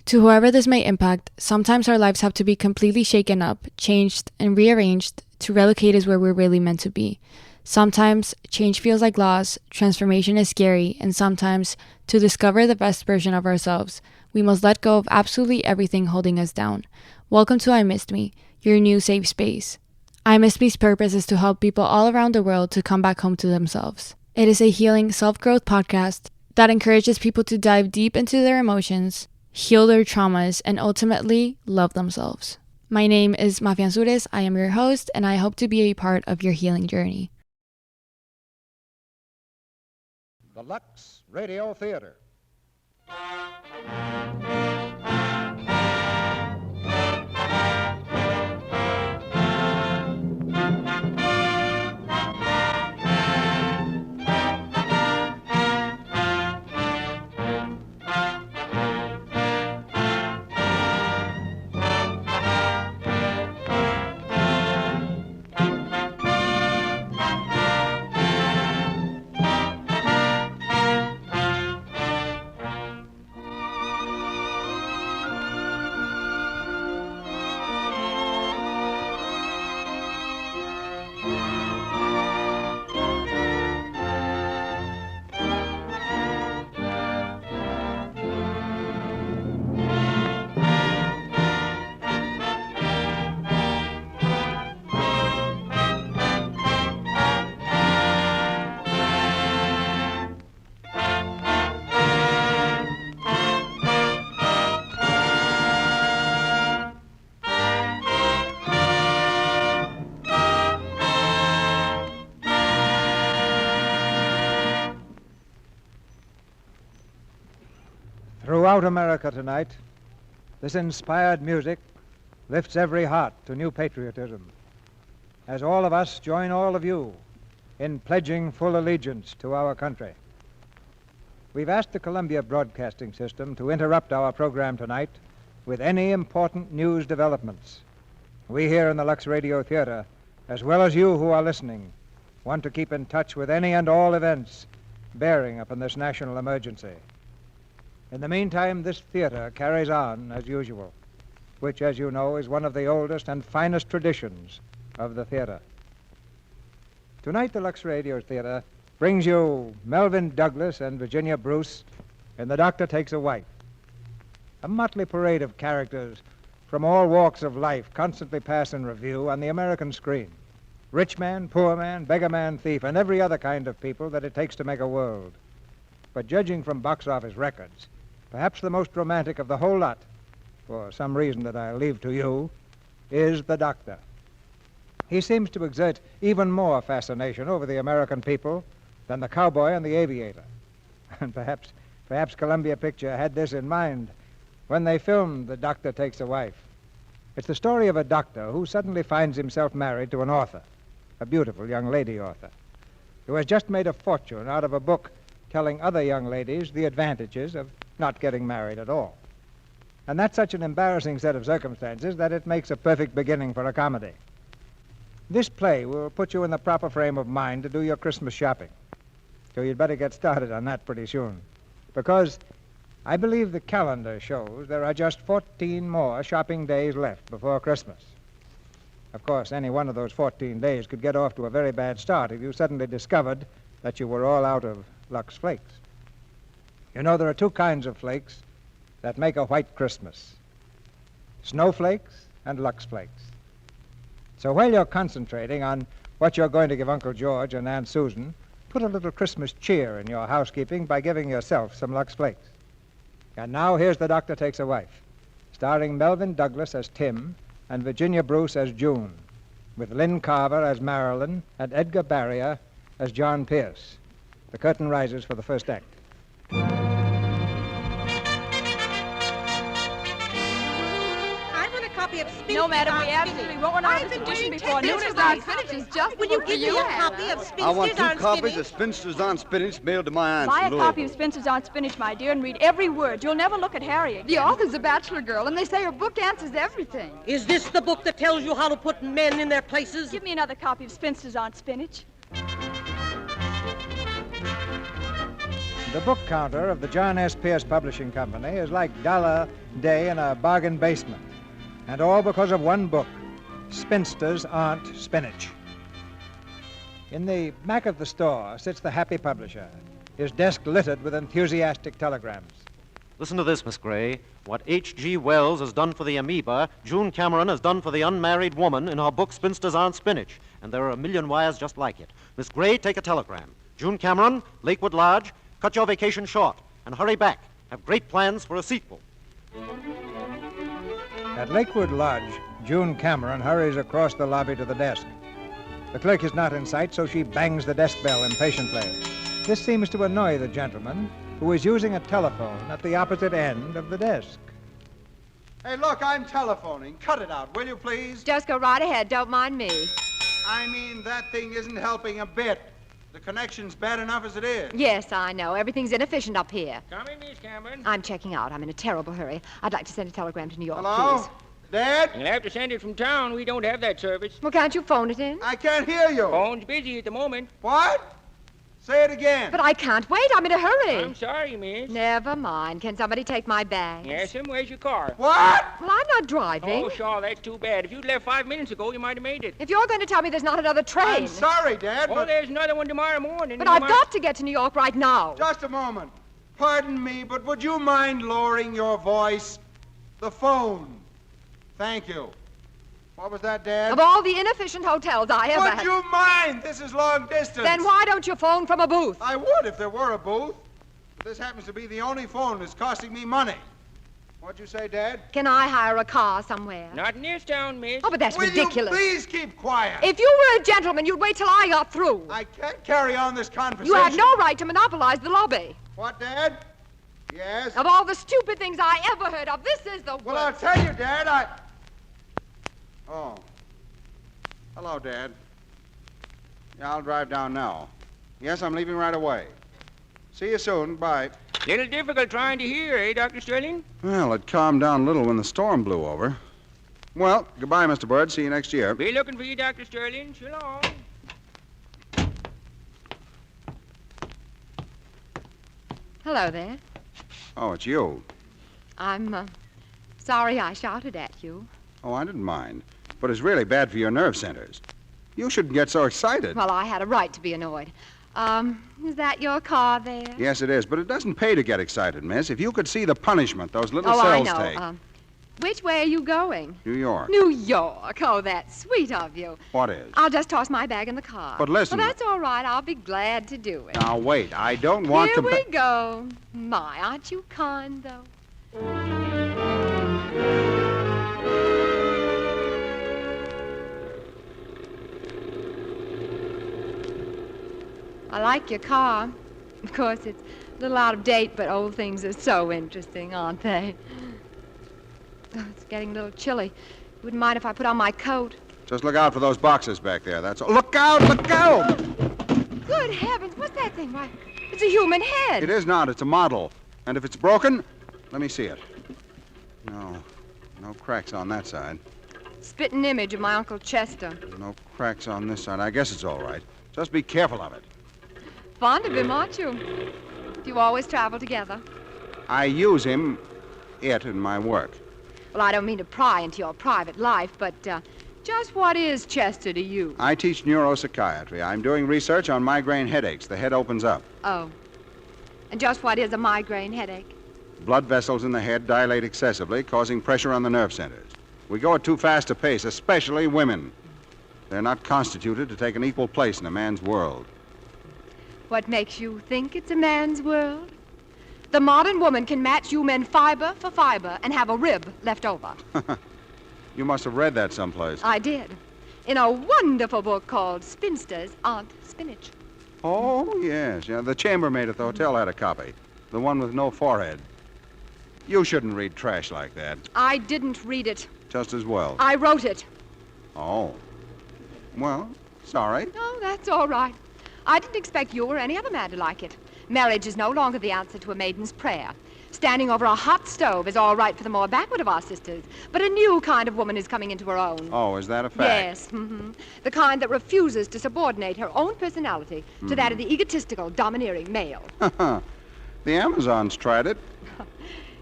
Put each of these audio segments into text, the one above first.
To whoever this may impact, sometimes our lives have to be completely shaken up, changed, and rearranged to relocate us where we're really meant to be. Sometimes change feels like loss, transformation is scary, and sometimes, to discover the best version of ourselves, we must let go of absolutely everything holding us down. Welcome to I Missed Me, your new safe space. I Missed Me's purpose is to help people all around the world to come back home to themselves. It is a healing self-growth podcast that encourages people to dive deep into their emotions, heal their traumas, and ultimately love themselves. My name is Mafia Ansures. I am your host, and I hope to be a part of your healing journey. The Lux Radio Theater. Throughout America tonight, this inspired music lifts every heart to new patriotism, as all of us join all of you in pledging full allegiance to our country. We've asked the Columbia Broadcasting System to interrupt our program tonight with any important news developments. We here in the Lux Radio Theater, as well as you who are listening, want to keep in touch with any and all events bearing upon this national emergency. In the meantime, this theater carries on as usual, which, as you know, is one of the oldest and finest traditions of the theater. Tonight, the Lux Radio Theater brings you Melvyn Douglas and Virginia Bruce in The Doctor Takes a Wife, a motley parade of characters from all walks of life constantly pass in review on the American screen. Rich man, poor man, beggar man, thief, and every other kind of people that it takes to make a world. But judging from box office records, perhaps the most romantic of the whole lot, for some reason that I'll leave to you, is the Doctor. He seems to exert even more fascination over the American people than the cowboy and the aviator. And perhaps Columbia Picture had this in mind when they filmed The Doctor Takes a Wife. It's the story of a doctor who suddenly finds himself married to an author, a beautiful young lady author, who has just made a fortune out of a book telling other young ladies the advantages of not getting married at all. And that's such an embarrassing set of circumstances that it makes a perfect beginning for a comedy. This play will put you in the proper frame of mind to do your Christmas shopping. So you'd better get started on that pretty soon. Because I believe the calendar shows there are just 14 more shopping days left before Christmas. Of course, any one of those 14 days could get off to a very bad start if you suddenly discovered that you were all out of Lux Flakes. You know, there are two kinds of flakes that make a white Christmas: snowflakes and Lux Flakes. So while you're concentrating on what you're going to give Uncle George and Aunt Susan, put a little Christmas cheer in your housekeeping by giving yourself some Lux Flakes. And now here's The Doctor Takes a Wife, starring Melvyn Douglas as Tim and Virginia Bruce as June, with Lynn Carver as Marilyn and Edgar Barrier as John Pierce. The curtain rises for the first act. No, madam, we absolutely won't run out of this edition before noon. Spinsters on Spinach is just Will you give me a copy of Spinsters on Spinach? I want 2 copies of Spinsters on Spinach mailed to my aunt. Buy a copy of Spinsters on Spinach, my dear, and read every word. You'll never look at Harry again. The author's a bachelor girl, and they say her book answers everything. Is this the book that tells you how to put men in their places? Give me another copy of Spinsters on Spinach. The book counter of the John S. Pierce Publishing Company is like $1 day in a bargain basement. And all because of one book, Spinsters Aren't Spinach. In the back of the store sits the happy publisher, his desk littered with enthusiastic telegrams. Listen to this, Miss Gray. What H.G. Wells has done for the amoeba, June Cameron has done for the unmarried woman in her book Spinsters Aren't Spinach. And there are a million wires just like it. Miss Gray, take a telegram. June Cameron, Lakewood Lodge, cut your vacation short and hurry back. Have great plans for a sequel. At Lakewood Lodge, June Cameron hurries across the lobby to the desk. The clerk is not in sight, so she bangs the desk bell impatiently. This seems to annoy the gentleman, who is using a telephone at the opposite end of the desk. Hey, look, I'm telephoning. Cut it out, will you, please? Just go right ahead. Don't mind me. I mean, that thing isn't helping a bit. The connection's bad enough as it is. Yes, I know. Everything's inefficient up here. Come in, Miss Cameron. I'm checking out. I'm in a terrible hurry. I'd like to send a telegram to New York, Hello? please. Dad? You'll have to send it from town. We don't have that service. Well, can't you phone it in? I can't hear you. Phone's busy at the moment. What? Say it again. But I can't wait. I'm in a hurry. I'm sorry, miss. Never mind. Can somebody take my bags? Yes, and where's your car? What? Well, I'm not driving. Oh, Shaw, that's too bad. If you'd left 5 minutes ago, you might have made it. If you're going to tell me there's not another train. I'm sorry, Dad, Oh, but... there's another one tomorrow morning. But I've got to get to New York right now. Just a moment. Pardon me, but would you mind lowering your voice? The phone. Thank you. What was that, Dad? Of all the inefficient hotels I ever had. Would you mind? This is long distance. Then why don't you phone from a booth? I would if there were a booth. But this happens to be the only phone that's costing me money. What'd you say, Dad? Can I hire a car somewhere? Not in this town, miss. Oh, but that's Will ridiculous. you please keep quiet? If you were a gentleman, you'd wait till I got through. I can't carry on this conversation. You have no right to monopolize the lobby. What, Dad? Yes? Of all the stupid things I ever heard of, this is the worst. Well, I'll tell you, Dad, Oh. Hello, Dad. Yeah, I'll drive down now. Yes, I'm leaving right away. See you soon. Bye. Little difficult trying to hear, eh, Dr. Sterling? Well, it calmed down a little when the storm blew over. Well, goodbye, Mr. Bird. See you next year. Be looking for you, Dr. Sterling. So long. Hello there. Oh, it's you. I'm sorry I shouted at you. Oh, I didn't mind. But it's really bad for your nerve centers. You shouldn't get so excited. Well, I had a right to be annoyed. Is that your car there? Yes, it is, but it doesn't pay to get excited, miss. If you could see the punishment those little Oh, I cells know. take. Which way are you going? New York. New York. Oh, that's sweet of you. What is? I'll just toss my bag in the car. But listen- Well, that's all right. I'll be glad to do it. Now, wait. I don't want Here to... we go. My, aren't you kind, though? I like your car. Of course, it's a little out of date, but old things are so interesting, aren't they? Oh, it's getting a little chilly. Wouldn't mind if I put on my coat. Just look out for those boxes back there, that's all. Look out! Look out! Good heavens, what's that thing? Why, it's a human head. It is not. It's a model. And if it's broken, let me see it. No cracks on that side. Spitting image of my Uncle Chester. No cracks on this side. I guess it's all right. Just be careful of it. Fond of him, aren't you? Do you always travel together? I use him, in my work. Well, I don't mean to pry into your private life, but just what is Chester to you? I teach neuropsychiatry. I'm doing research on migraine headaches. The head opens up. Oh. And just what is a migraine headache? Blood vessels in the head dilate excessively, causing pressure on the nerve centers. We go at too fast a pace, especially women. They're not constituted to take an equal place in a man's world. What makes you think it's a man's world? The modern woman can match you men fiber for fiber and have a rib left over. You must have read that someplace. I did. In a wonderful book called Spinsters Aren't Spinach. Oh, yes. Yeah, the chambermaid at the hotel had a copy. The one with no forehead. You shouldn't read trash like that. I didn't read it. Just as well. I wrote it. Oh. Well, sorry. Oh, that's all right. I didn't expect you or any other man to like it. Marriage is no longer the answer to a maiden's prayer. Standing over a hot stove is all right for the more backward of our sisters, but a new kind of woman is coming into her own. Oh, is that a fact? Yes, the kind that refuses to subordinate her own personality to that of the egotistical, domineering male. The Amazons tried it.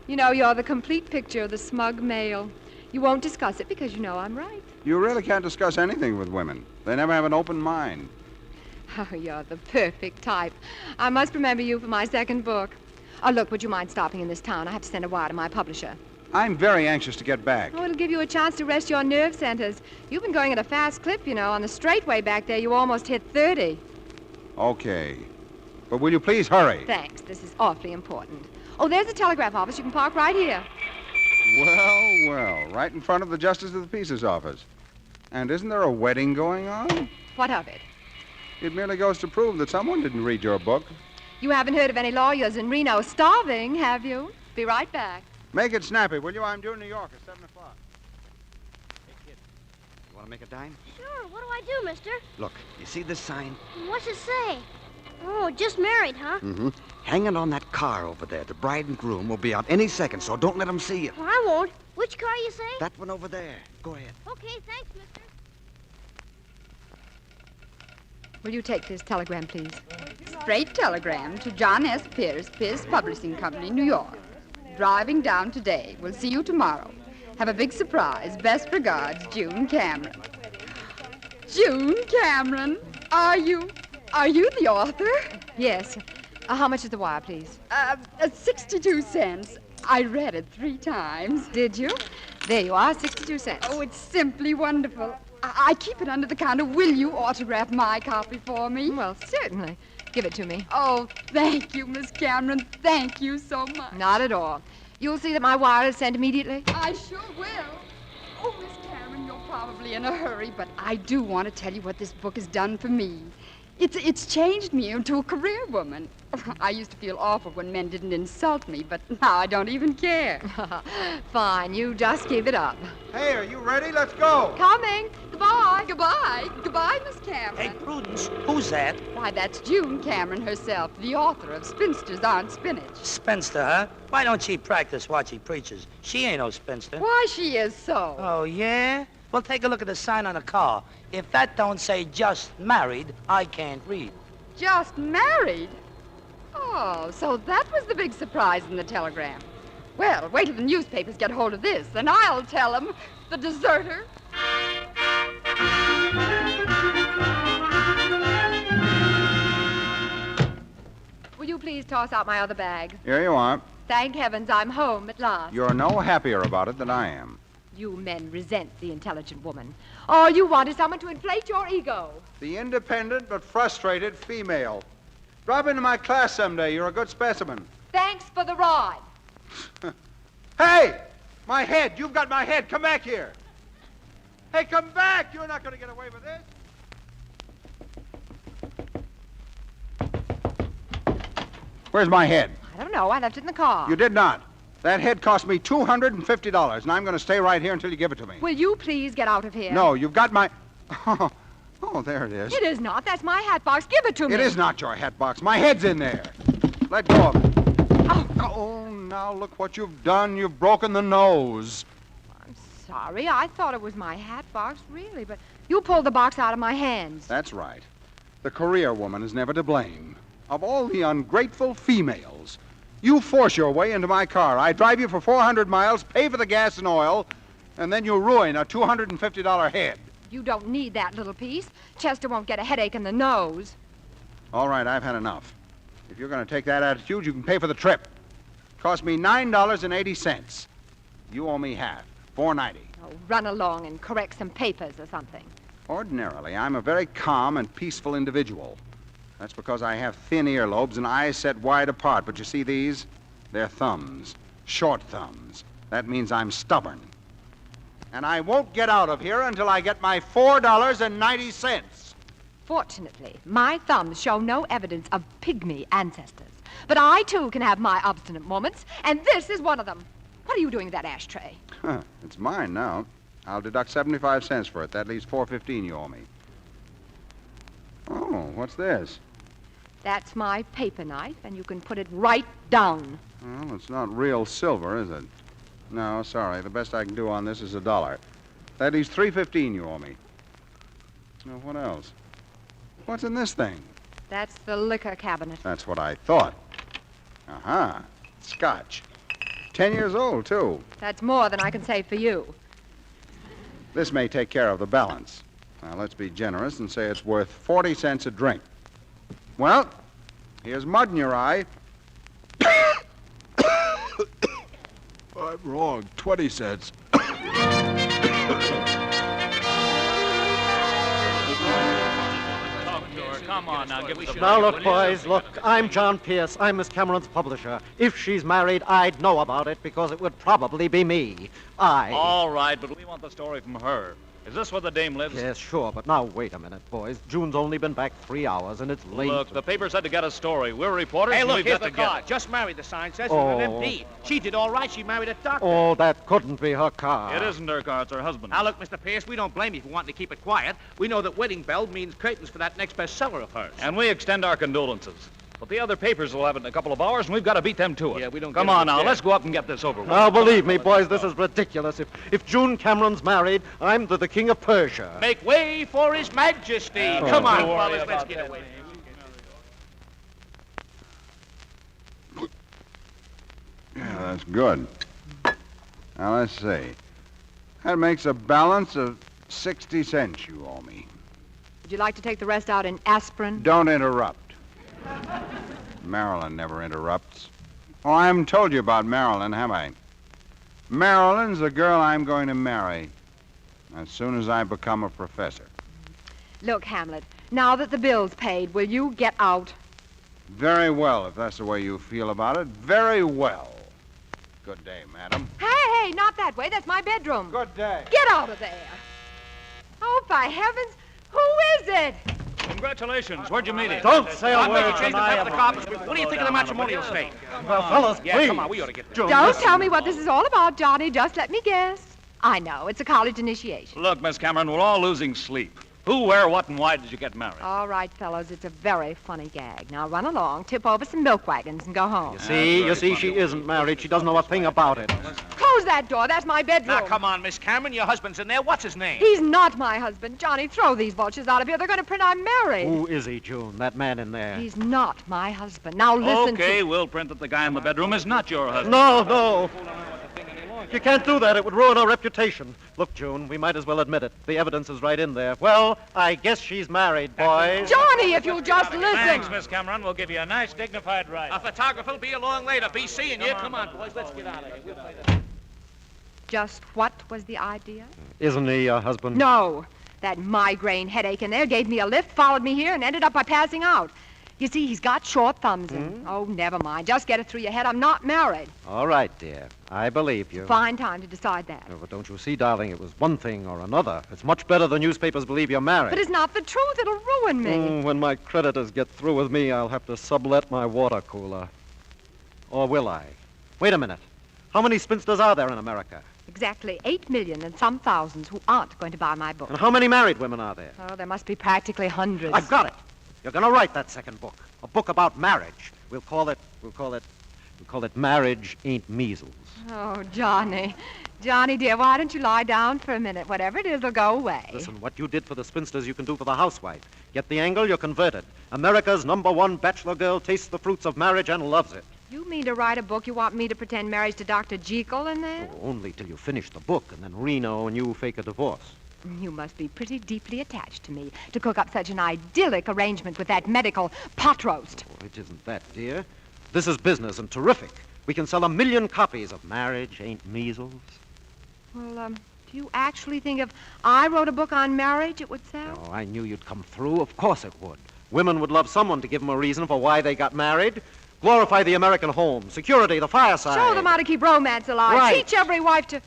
You know, you're the complete picture of the smug male. You won't discuss it because you know I'm right. You really can't discuss anything with women. They never have an open mind. Oh, you're the perfect type. I must remember you for my second book. Oh, look, would you mind stopping in this town? I have to send a wire to my publisher. I'm very anxious to get back. Oh, it'll give you a chance to rest your nerve centers. You've been going at a fast clip, you know. On the straightway back there, you almost hit 30. Okay. But will you please hurry? Thanks. This is awfully important. Oh, there's the telegraph office. You can park right here. Well, right in front of the Justice of the Peace's office. And isn't there a wedding going on? What of it? It merely goes to prove that someone didn't read your book. You haven't heard of any lawyers in Reno starving, have you? Be right back. Make it snappy, will you? I'm due in New York at 7 o'clock. Hey, kid, you want to make a dime? Sure. What do I do, mister? Look, you see this sign? What's it say? Oh, just married, huh? Mm-hmm. Hanging on that car over there. The bride and groom will be out any second, so don't let them see you. Well, I won't. Which car you say? That one over there. Go ahead. Okay, thanks, mister. Will you take this telegram, please? Straight telegram to John S. Pierce, Pierce Publishing Company, New York. Driving down today. We'll see you tomorrow. Have a big surprise. Best regards, June Cameron. June Cameron, are you the author? Yes. How much is the wire, please? 62 cents. I read it 3 times. Did you? There you are, 62 cents. Oh, it's simply wonderful. I keep it under the counter. Will you autograph my copy for me? Well, certainly. Give it to me. Oh, thank you, Miss Cameron. Thank you so much. Not at all. You'll see that my wire is sent immediately. I sure will. Oh, Miss Cameron, you're probably in a hurry, but I do want to tell you what this book has done for me. It's changed me into a career woman. I used to feel awful when men didn't insult me, but now I don't even care. Fine, you just keep it up. Hey, are you ready? Let's go. Coming. Goodbye. Goodbye. Goodbye, Miss Cameron. Hey, Prudence, who's that? Why, that's June Cameron herself, the author of Spinsters Aren't Spinach. Spinster, huh? Why don't she practice what she preaches? She ain't no spinster. Why, she is so. Oh, yeah? Well, take a look at the sign on the car. If that don't say just married, I can't read. Just married? Oh, so that was the big surprise in the telegram. Well, wait till the newspapers get hold of this, and I'll tell them. The deserter. Will you please toss out my other bag? Here you are. Thank heavens I'm home at last. You're no happier about it than I am. You men resent the intelligent woman. All you want is someone to inflate your ego. The independent but frustrated female. Drop into my class someday. You're a good specimen. Thanks for the ride. Hey! My head! You've got my head! Come back here! Hey, come back! You're not going to get away with this. Where's my head? I don't know. I left it in the car. You did not. That head cost me $250, and I'm going to stay right here until you give it to me. Will you please get out of here? No, you've got my... Oh, there it is. It is not. That's my hat box. Give it to me. It is not your hat box. My head's in there. Let go of it. Oh. Oh, now look what you've done. You've broken the nose. I'm sorry. I thought it was my hat box, really, but you pulled the box out of my hands. That's right. The career woman is never to blame. Of all the ungrateful females, you force your way into my car. I drive you for 400 miles, pay for the gas and oil, and then you ruin a $250 head. You don't need that little piece. Chester won't get a headache in the nose. All right, I've had enough. If you're going to take that attitude, you can pay for the trip. Cost me $9.80. You owe me half, $4.90. Oh, run along and correct some papers or something. Ordinarily, I'm a very calm and peaceful individual. That's because I have thin earlobes and eyes set wide apart. But you see these? They're thumbs, short thumbs. That means I'm stubborn. And I won't get out of here until I get my $4.90. Fortunately, my thumbs show no evidence of pygmy ancestors. But I, too, can have my obstinate moments, and this is one of them. What are you doing with that ashtray? It's mine now. I'll deduct 75 cents for it. That leaves $4.15 you owe me. Oh, what's this? That's my paper knife, and you can put it right down. Well, it's not real silver, is it? No, sorry. The best I can do on this is $1. That leaves $3.15 you owe me. Now, what else? What's in this thing? That's the liquor cabinet. That's what I thought. Uh-huh. Scotch. 10 years old, too. That's more than I can say for you. This may take care of the balance. Now, let's be generous and say it's worth 40 cents a drink. Well, here's mud in your eye. I'm wrong. 20 cents. Come on now, give me a Now look, boys, look. I'm John Pierce. I'm Miss Cameron's publisher. If she's married, I'd know about it because it would probably be me. All right, but we want the story from her. Is this where the dame lives? Yes, sure, but now wait a minute, boys. June's only been back 3 hours, and it's late. Look, the paper said to get a story. We're reporters, Hey, and look, we've here's got the to get card. it. Just married, the sign says. Oh. It's an MP. She did all right. She married a doctor. Oh, that couldn't be her car. It isn't her car, it's her husband. Now, look, Mr. Pierce, we don't blame you for wanting to keep it quiet. We know that wedding bell means curtains for that next bestseller of hers. And we extend our condolences. But the other papers will have it in a couple of hours, and we've got to beat them to it. Yeah, we don't Come get it on now, there. let's go up and get this over with. Now, believe me, boys, this is ridiculous. If June Cameron's married, I'm the king of Persia. Make way for His Majesty. Come on, fellas, let's get away. Yeah, that's good. Now, let's see. That makes a balance of 60 cents you owe me. Would you like to take the rest out in aspirin? Don't interrupt. Marilyn never interrupts. Oh, I haven't told you about Marilyn, have I? Marilyn's the girl I'm going to marry as soon as I become a professor. Look, Hamlet, now that the bill's paid, will you get out? Very well, if that's the way you feel about it. Very well. Good day, madam. Hey, not that way. That's my bedroom. Good day. Get out of there. Oh, by heavens, who is it? Congratulations. Where'd you meet him? Don't say a I'm going word to change the tonight. back of the carpets. What do you think of the matrimonial state? Well, fellas, Yeah, please. come on, we ought to get this. June, Don't listen. tell me what this is all about, Johnny. Just let me guess. I know. It's a college initiation. Look, Miss Cameron, we're all losing sleep. Who, where, what, and why did you get married? All right, fellows, it's a very funny gag. Now run along, tip over some milk wagons, and go home. You see, she isn't married. She doesn't know a thing about it. Close that door. That's my bedroom. Now, come on, Miss Cameron. Your husband's in there. What's his name? He's not my husband. Johnny, throw these vultures out of here. They're going to print I'm married. Who is he, June? That man in there? He's not my husband. Now listen Okay, we'll print that the guy in the bedroom is not your husband. No. You can't do that. It would ruin our reputation. Look, June, we might as well admit it. The evidence is right in there. Well, I guess she's married, boys. Johnny, if you'll just listen. Thanks, Miss Cameron. We'll give you a nice, dignified ride. A photographer'll be along later. Be seeing you. Come on, boys. Let's get out of here. We'll play that. Just what was the idea? Isn't he your husband? No. That migraine headache in there gave me a lift, followed me here, and ended up by passing out. You see, he's got short thumbs. And, oh, never mind. Just get it through your head. I'm not married. All right, dear. I believe you. Fine time to decide that. But don't you see, darling, it was one thing or another. It's much better the newspapers believe you're married. But it's not the truth. It'll ruin me. When my creditors get through with me, I'll have to sublet my water cooler. Or will I? Wait a minute. How many spinsters are there in America? Exactly 8 million and some thousands who aren't going to buy my book. And how many married women are there? Oh, there must be practically hundreds. I've got it. You're going to write that second book. A book about marriage. We'll call it Marriage Ain't Measles. Oh, Johnny. Johnny, dear, why don't you lie down for a minute? Whatever it is, it'll go away. Listen, what you did for the spinsters, you can do for the housewife. Get the angle, you're converted. America's #1 bachelor girl tastes the fruits of marriage and loves it. You mean to write a book you want me to pretend marriage to Dr. Jekyll in there? Oh, only till you finish the book, and then Reno and you fake a divorce. You must be pretty deeply attached to me to cook up such an idyllic arrangement with that medical pot roast. Oh, it isn't that, dear. This is business and terrific. We can sell 1 million copies of Marriage Ain't Measles. Well, do you actually think if I wrote a book on marriage, it would sell? Oh, I knew you'd come through. Of course it would. Women would love someone to give them a reason for why they got married. Glorify the American home, security, the fireside. Show them how to keep romance alive. Right. Teach every wife to...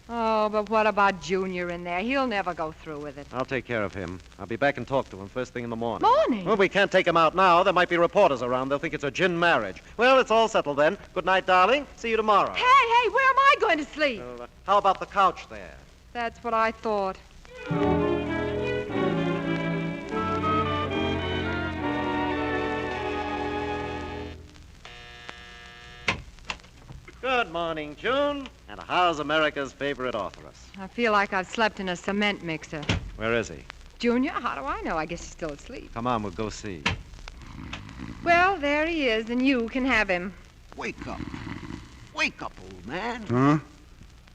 Oh, but what about Junior in there? He'll never go through with it. I'll take care of him. I'll be back and talk to him first thing in the morning. Morning? Well, we can't take him out now. There might be reporters around. They'll think it's a gin marriage. Well, it's all settled then. Good night, darling. See you tomorrow. Hey, where am I going to sleep? How about the couch there? That's what I thought. Good morning, June. And how's America's favorite authoress? I feel like I've slept in a cement mixer. Where is he? Junior, how do I know? I guess he's still asleep. Come on, we'll go see. Well, there he is, and you can have him. Wake up. Wake up, old man.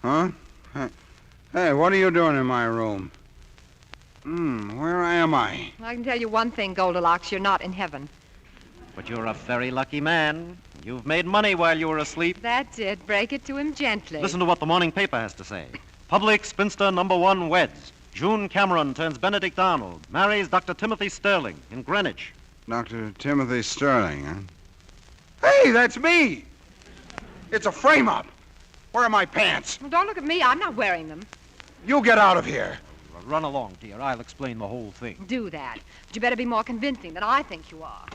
Huh? Huh? Hey, what are you doing in my room? Where am I? I can tell you one thing, Goldilocks, you're not in heaven. But you're a very lucky man. You've made money while you were asleep. That's it. Break it to him gently. Listen to what the morning paper has to say. Public spinster #1 weds. June Cameron turns Benedict Arnold. Marries Dr. Timothy Sterling in Greenwich. Dr. Timothy Sterling, huh? Hey, that's me! It's a frame-up. Where are my pants? Well, don't look at me. I'm not wearing them. You get out of here. Well, run along, dear. I'll explain the whole thing. Do that. But you better be more convincing than I think you are.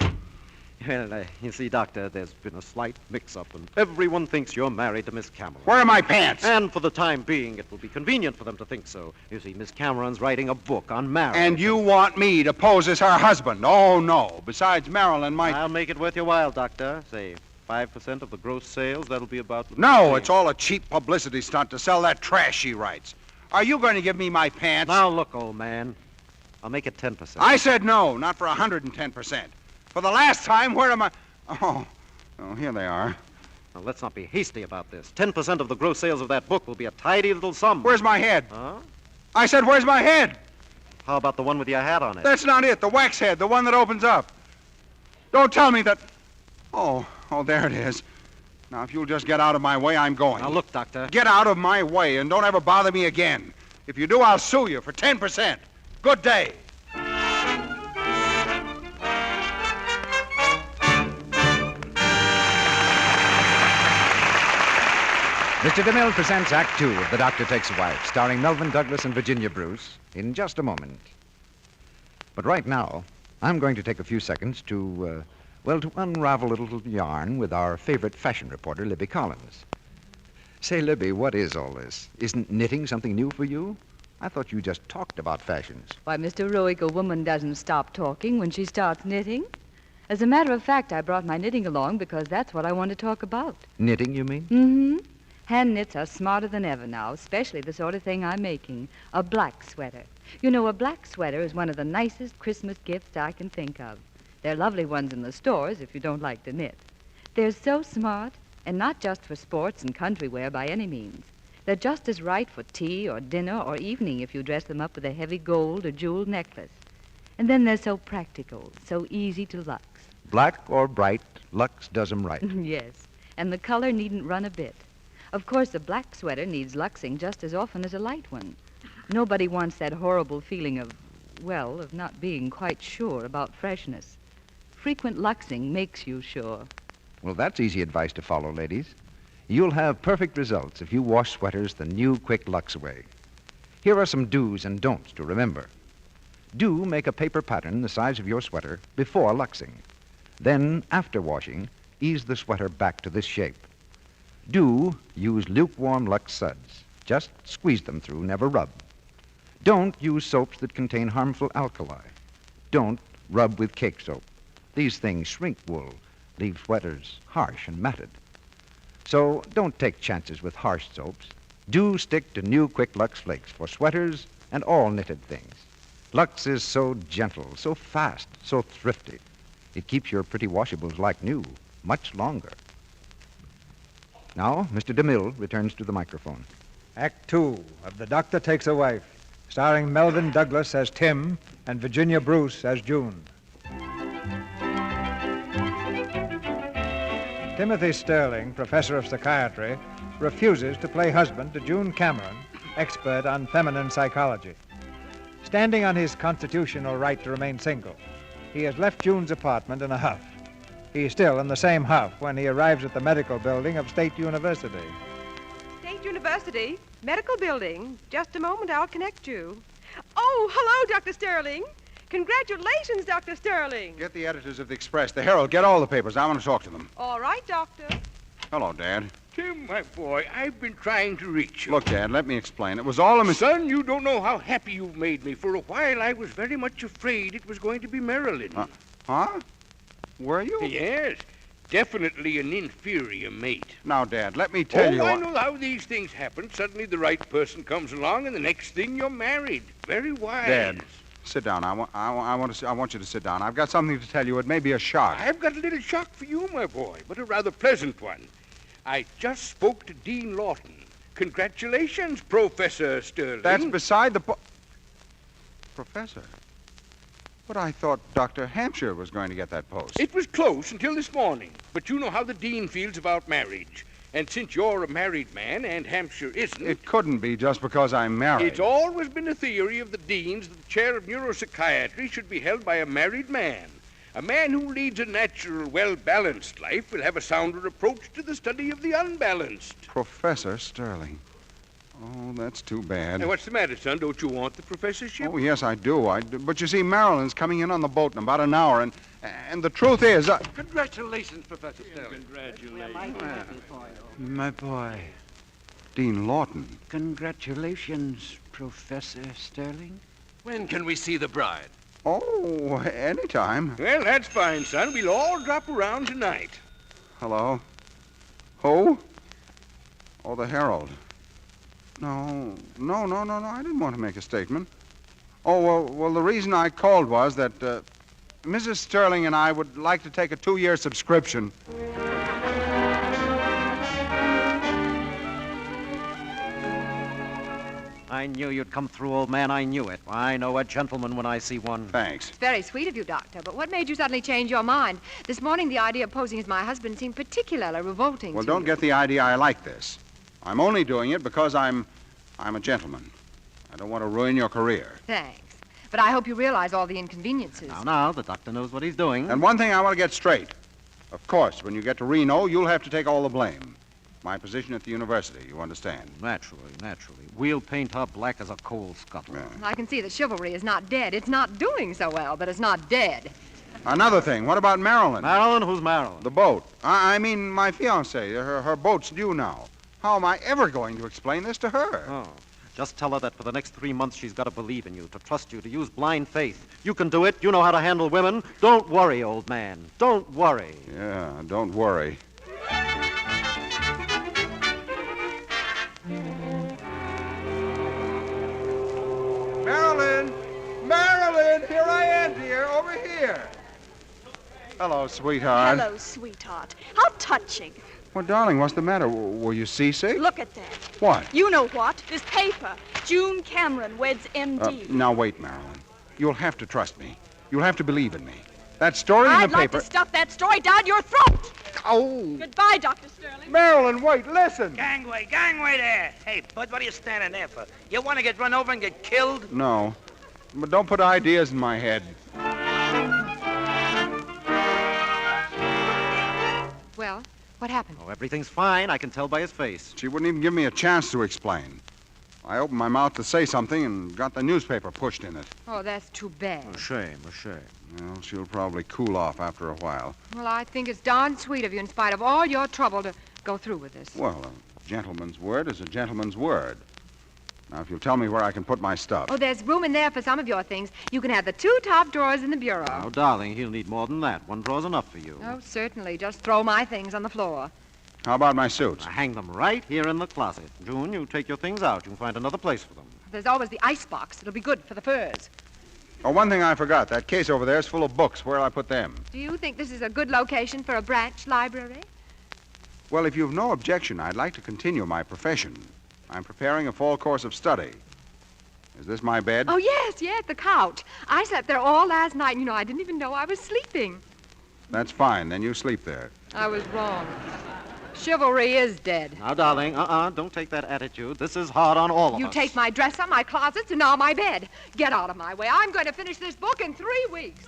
Well, you see, Doctor, there's been a slight mix-up, and everyone thinks you're married to Miss Cameron. Where are my pants? And for the time being, it will be convenient for them to think so. You see, Miss Cameron's writing a book on marriage. And you want me to pose as her husband? Oh, no. Besides, Marilyn might... I'll make it worth your while, Doctor. Say, 5% of the gross sales, that'll be about... No, it's all a cheap publicity stunt to sell that trash she writes. Are you going to give me my pants? Now, look, old man. I'll make it 10%. I said no, not for 110%. For the last time, where am I? Oh, here they are. Now, let's not be hasty about this. 10% of the gross sales of that book will be a tidy little sum. Where's my head? Huh? I said, where's my head? How about the one with your hat on it? That's not it. The wax head, the one that opens up. Don't tell me that... Oh, there it is. Now, if you'll just get out of my way, I'm going. Now, look, Doctor. Get out of my way and don't ever bother me again. If you do, I'll sue you for 10%. Good day. Mr. DeMille presents Act Two of The Doctor Takes a Wife, starring Melvin Douglas and Virginia Bruce, in just a moment. But right now, I'm going to take a few seconds to unravel a little yarn with our favorite fashion reporter, Libby Collins. Say, Libby, what is all this? Isn't knitting something new for you? I thought you just talked about fashions. Why, Mr. Roig, a woman doesn't stop talking when she starts knitting. As a matter of fact, I brought my knitting along because that's what I want to talk about. Knitting, you mean? Mm-hmm. Hand knits are smarter than ever now, especially the sort of thing I'm making, a black sweater. You know, a black sweater is one of the nicest Christmas gifts I can think of. They're lovely ones in the stores if you don't like to knit. They're so smart, and not just for sports and country wear by any means. They're just as right for tea or dinner or evening if you dress them up with a heavy gold or jeweled necklace. And then they're so practical, so easy to lux. Black or bright, Lux does 'em right. Yes, and the color needn't run a bit. Of course, a black sweater needs luxing just as often as a light one. Nobody wants that horrible feeling of not being quite sure about freshness. Frequent luxing makes you sure. Well, that's easy advice to follow, ladies. You'll have perfect results if you wash sweaters the new Quick Lux way. Here are some do's and don'ts to remember. Do make a paper pattern the size of your sweater before luxing. Then, after washing, ease the sweater back to this shape. Do use lukewarm Lux suds. Just squeeze them through, never rub. Don't use soaps that contain harmful alkali. Don't rub with cake soap. These things shrink wool, leave sweaters harsh and matted. So don't take chances with harsh soaps. Do stick to new Quick Lux Flakes for sweaters and all knitted things. Lux is so gentle, so fast, so thrifty. It keeps your pretty washables like new much longer. Now, Mr. DeMille returns to the microphone. Act Two of The Doctor Takes a Wife, starring Melvin Douglas as Tim and Virginia Bruce as June. Timothy Sterling, professor of psychiatry, refuses to play husband to June Cameron, expert on feminine psychology. Standing on his constitutional right to remain single, he has left June's apartment in a huff. He's still in the same huff when he arrives at the medical building of State University. State University? Medical building? Just a moment, I'll connect you. Oh, hello, Dr. Sterling. Congratulations, Dr. Sterling. Get the editors of the Express, the Herald, get all the papers. I want to talk to them. All right, Doctor. Hello, Dad. Tim, my boy, I've been trying to reach you. Look, Dad, let me explain. It was all a mistake. Son, you don't know how happy you've made me. For a while, I was very much afraid it was going to be Marilyn. Huh? Were you? Yes. Definitely an inferior mate. Now, Dad, let me tell you... I know how these things happen. Suddenly the right person comes along, and the next thing you're married. Very wise. Dad, Sit down. I want you to sit down. I've got something to tell you. It may be a shock. I've got a little shock for you, my boy, but a rather pleasant one. I just spoke to Dean Lawton. Congratulations, Professor Sterling. That's beside the Professor? But I thought Dr. Hampshire was going to get that post. It was close until this morning, but you know how the dean feels about marriage. And since you're a married man and Hampshire isn't... It couldn't be just because I'm married. It's always been a theory of the deans that the chair of neuropsychiatry should be held by a married man. A man who leads a natural, well-balanced life will have a sounder approach to the study of the unbalanced. Professor Sterling. Oh, that's too bad. Now, what's the matter, son? Don't you want the professorship? Oh, yes, I do. But you see, Marilyn's coming in on the boat in about an hour, and the truth is... Congratulations, Professor Sterling. Congratulations. My boy. Dean Lawton. Congratulations, Professor Sterling. When can we see the bride? Oh, anytime. Well, that's fine, son. We'll all drop around tonight. Hello? Who? Oh, the Herald. No. I didn't want to make a statement. Oh, well, the reason I called was that Mrs. Sterling and I would like to take a 2-year subscription. I knew you'd come through, old man. I knew it. I know a gentleman when I see one. Thanks. It's very sweet of you, Doctor, but what made you suddenly change your mind? This morning, the idea of posing as my husband seemed particularly revolting Well, to don't you. get the idea I like this. I'm only doing it because I'm a gentleman. I don't want to ruin your career. Thanks. But I hope you realize all the inconveniences. Now, the doctor knows what he's doing. And one thing I want to get straight. Of course, when you get to Reno, you'll have to take all the blame. My position at the university, you understand? Naturally. We'll paint her black as a coal scuttle. Yeah. I can see that chivalry is not dead. It's not doing so well, but it's not dead. Another thing, what about Marilyn? Marilyn? Who's Marilyn? The boat. I mean, my fiancée. Her boat's due now. How am I ever going to explain this to her? Oh. Just tell her that for the next 3 months she's got to believe in you, to trust you, to use blind faith. You can do it. You know how to handle women. Don't worry, old man. Don't worry. Yeah, don't worry. Marilyn, here I am, dear, over here. Hello, sweetheart. Hello, sweetheart. How touching. Well, darling, what's the matter? Were you seasick? Look at that. What? You know what? This paper. June Cameron weds MD. Now, wait, Marilyn. You'll have to trust me. You'll have to believe in me. That story in the I'd like paper... to stuff that story down your throat. Oh! Goodbye, Dr. Sterling. Marilyn, wait, listen. Gangway there. Hey, bud, what are you standing there for? You want to get run over and get killed? No. But don't put ideas in my head. Well, what happened? Oh, everything's fine. I can tell by his face. She wouldn't even give me a chance to explain. I opened my mouth to say something and got the newspaper pushed in it. Oh, that's too bad. A shame. Well, she'll probably cool off after a while. Well, I think it's darn sweet of you, in spite of all your trouble, to go through with this. Well, a gentleman's word is a gentleman's word. Now, if you'll tell me where I can put my stuff. Oh, there's room in there for some of your things. You can have the 2 top drawers in the bureau. Oh, darling, he'll need more than that. 1 drawer's enough for you. Oh, certainly. Just throw my things on the floor. How about my suits? I hang them right here in the closet. June, you take your things out. You can find another place for them. There's always the icebox. It'll be good for the furs. Oh, one thing I forgot. That case over there is full of books. Where'll I put them? Do you think this is a good location for a branch library? Well, if you've no objection, I'd like to continue my profession. I'm preparing a fall course of study. Is this my bed? Oh, yes, the couch. I slept there all last night, and, I didn't even know I was sleeping. That's fine. Then you sleep there. I was wrong. Chivalry is dead. Now, darling, don't take that attitude. This is hard on all of us. You take my dresser, my closets, and now my bed. Get out of my way. I'm going to finish this book in 3 weeks.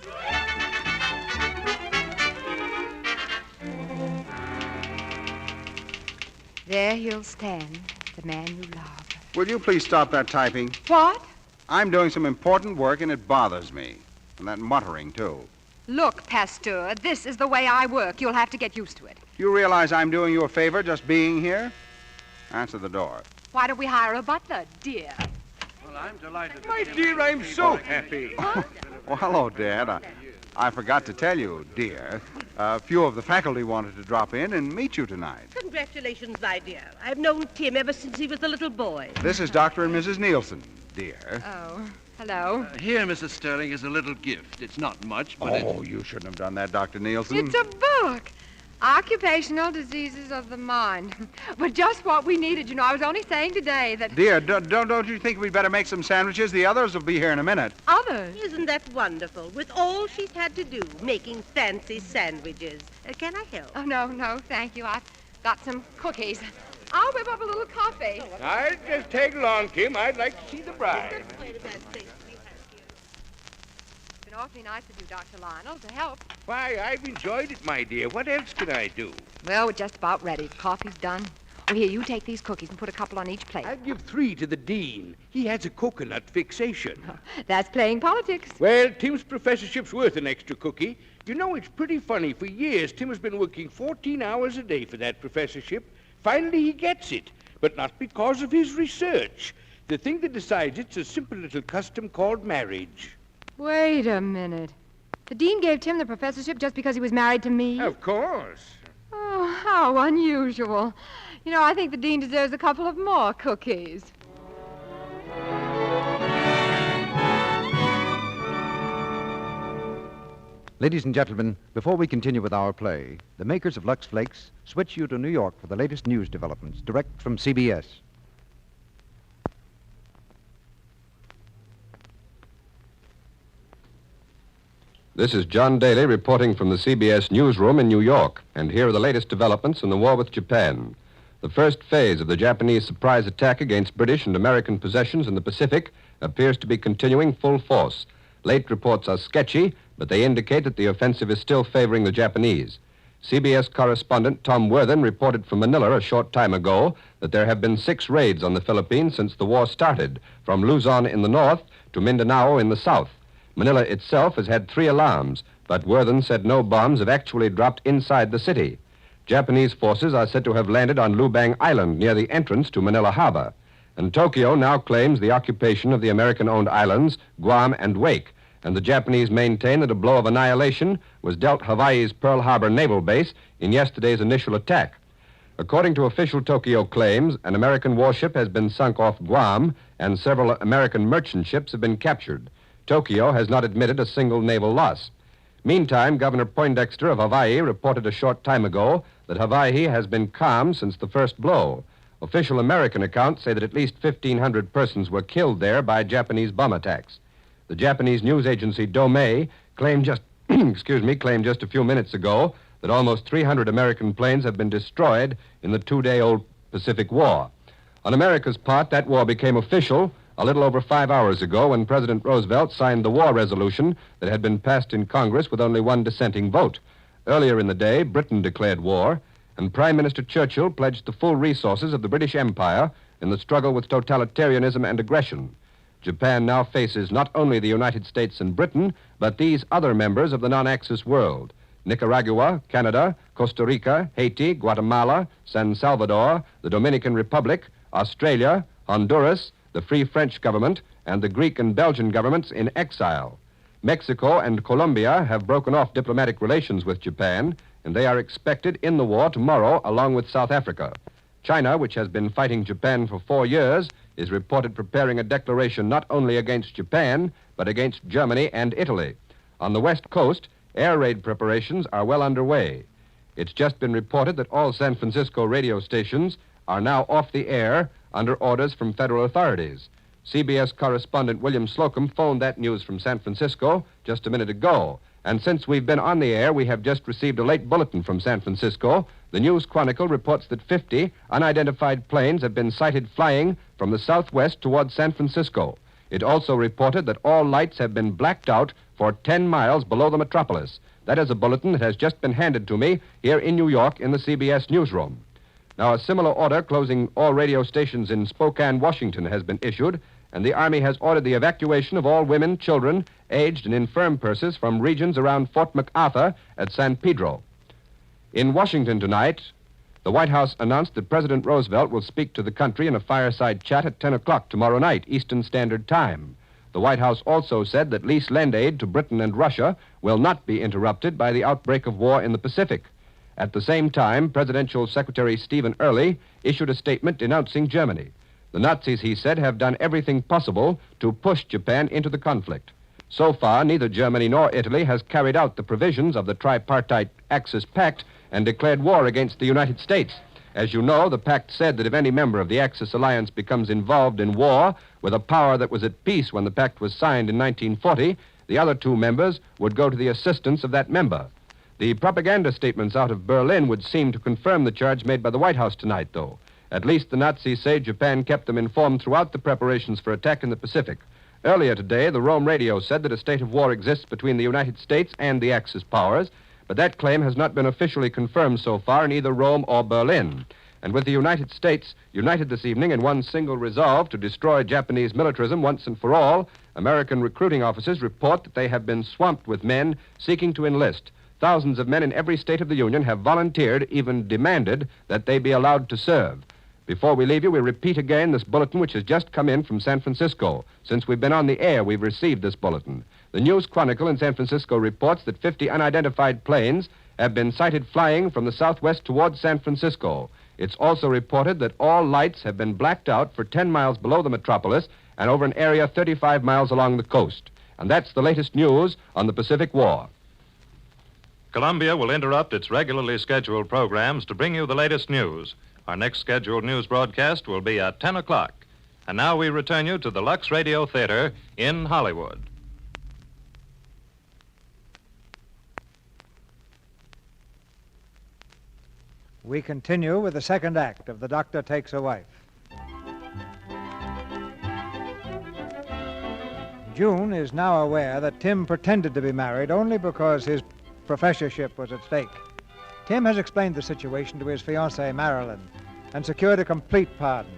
There he'll stand, the man you love. Will you please stop that typing? What? I'm doing some important work, and it bothers me. And that muttering, too. Look, Pasteur, this is the way I work. You'll have to get used to it. You realize I'm doing you a favor just being here? Answer the door. Why don't we hire a butler, dear? Well, I'm delighted. My dear, I'm so happy. Well, hello, Dad. I forgot to tell you, dear. A few of the faculty wanted to drop in and meet you tonight. Congratulations, my dear. I've known Tim ever since he was a little boy. This is Dr. and Mrs. Nielsen, dear. Oh. Hello. Here, Mrs. Sterling, is a little gift. It's not much, but you shouldn't have done that, Dr. Nielsen. It's a book. Occupational Diseases of the Mind. But just what we needed, you know. I was only saying today that... Dear, don't you think we'd better make some sandwiches? The others will be here in a minute. Others? Isn't that wonderful? With all she's had to do, making fancy sandwiches. Can I help? Oh, no, thank you. I've got some cookies. I'll whip up a little coffee. I'll just tag along, Kim. I'd like to see the bride. It's been awfully nice of you, Dr. Lionel, to help. Why, I've enjoyed it, my dear. What else can I do? Well, we're just about ready. The coffee's done. Oh, here, you take these cookies and put a couple on each plate. I'll give 3 to the dean. He has a coconut fixation. That's playing politics. Well, Tim's professorship's worth an extra cookie. You know, it's pretty funny. For years, Tim has been working 14 hours a day for that professorship. Finally, he gets it, but not because of his research. The thing that decides it's a simple little custom called marriage. Wait a minute. The dean gave Tim the professorship just because he was married to me? Of course. Oh, how unusual. You know, I think the dean deserves a couple of more cookies. Ladies and gentlemen, before we continue with our play, the makers of Lux Flakes switch you to New York for the latest news developments, direct from CBS. This is John Daly reporting from the CBS newsroom in New York, and here are the latest developments in the war with Japan. The first phase of the Japanese surprise attack against British and American possessions in the Pacific appears to be continuing full force. Late reports are sketchy, but they indicate that the offensive is still favoring the Japanese. CBS correspondent Tom Worthen reported from Manila a short time ago that there have been 6 raids on the Philippines since the war started, from Luzon in the north to Mindanao in the south. Manila itself has had 3 alarms, but Worthen said no bombs have actually dropped inside the city. Japanese forces are said to have landed on Lubang Island near the entrance to Manila Harbor. And Tokyo now claims the occupation of the American-owned islands, Guam and Wake, and the Japanese maintain that a blow of annihilation was dealt Hawaii's Pearl Harbor naval base in yesterday's initial attack. According to official Tokyo claims, an American warship has been sunk off Guam, and several American merchant ships have been captured. Tokyo has not admitted a single naval loss. Meantime, Governor Poindexter of Hawaii reported a short time ago that Hawaii has been calm since the first blow. Official American accounts say that at least 1,500 persons were killed there by Japanese bomb attacks. The Japanese news agency Domei claimed just a few minutes ago that almost 300 American planes have been destroyed in the 2-day-old Pacific War. On America's part, that war became official a little over 5 hours ago when President Roosevelt signed the war resolution that had been passed in Congress with only 1 dissenting vote. Earlier in the day, Britain declared war, and Prime Minister Churchill pledged the full resources of the British Empire in the struggle with totalitarianism and aggression. Japan now faces not only the United States and Britain, but these other members of the non-Axis world: Nicaragua, Canada, Costa Rica, Haiti, Guatemala, San Salvador, the Dominican Republic, Australia, Honduras, the Free French government, and the Greek and Belgian governments in exile. Mexico and Colombia have broken off diplomatic relations with Japan, and they are expected in the war tomorrow, along with South Africa. China, which has been fighting Japan for 4 years, is reported preparing a declaration not only against Japan, but against Germany and Italy. On the West Coast, air raid preparations are well underway. It's just been reported that all San Francisco radio stations are now off the air under orders from federal authorities. CBS correspondent William Slocum phoned that news from San Francisco just a minute ago. And since we've been on the air, we have just received a late bulletin from San Francisco. The News Chronicle reports that 50 unidentified planes have been sighted flying from the southwest toward San Francisco. It also reported that all lights have been blacked out for 10 miles below the metropolis. That is a bulletin that has just been handed to me here in New York in the CBS newsroom. Now, a similar order closing all radio stations in Spokane, Washington, has been issued, and the Army has ordered the evacuation of all women, children, aged and infirm persons from regions around Fort MacArthur at San Pedro. In Washington tonight, the White House announced that President Roosevelt will speak to the country in a fireside chat at 10 o'clock tomorrow night, Eastern Standard Time. The White House also said that lease lend aid to Britain and Russia will not be interrupted by the outbreak of war in the Pacific. At the same time, Presidential Secretary Stephen Early issued a statement denouncing Germany. The Nazis, he said, have done everything possible to push Japan into the conflict. So far, neither Germany nor Italy has carried out the provisions of the tripartite Axis Pact and declared war against the United States. As you know, the pact said that if any member of the Axis alliance becomes involved in war with a power that was at peace when the pact was signed in 1940, the other two members would go to the assistance of that member. The propaganda statements out of Berlin would seem to confirm the charge made by the White House tonight, though. At least the Nazis say Japan kept them informed throughout the preparations for attack in the Pacific. Earlier today, the Rome radio said that a state of war exists between the United States and the Axis powers, but that claim has not been officially confirmed so far in either Rome or Berlin. And with the United States united this evening in one single resolve to destroy Japanese militarism once and for all, American recruiting officers report that they have been swamped with men seeking to enlist. Thousands of men in every state of the Union have volunteered, even demanded, that they be allowed to serve. Before we leave you, we repeat again this bulletin which has just come in from San Francisco. Since we've been on the air, we've received this bulletin. The News Chronicle in San Francisco reports that 50 unidentified planes have been sighted flying from the southwest towards San Francisco. It's also reported that all lights have been blacked out for 10 miles below the metropolis and over an area 35 miles along the coast. And that's the latest news on the Pacific War. Columbia will interrupt its regularly scheduled programs to bring you the latest news. Our next scheduled news broadcast will be at 10 o'clock. And now we return you to the Lux Radio Theater in Hollywood. We continue with the second act of The Doctor Takes a Wife. June is now aware that Tim pretended to be married only because his professorship was at stake. Tim has explained the situation to his fiancée, Marilyn, and secured a complete pardon.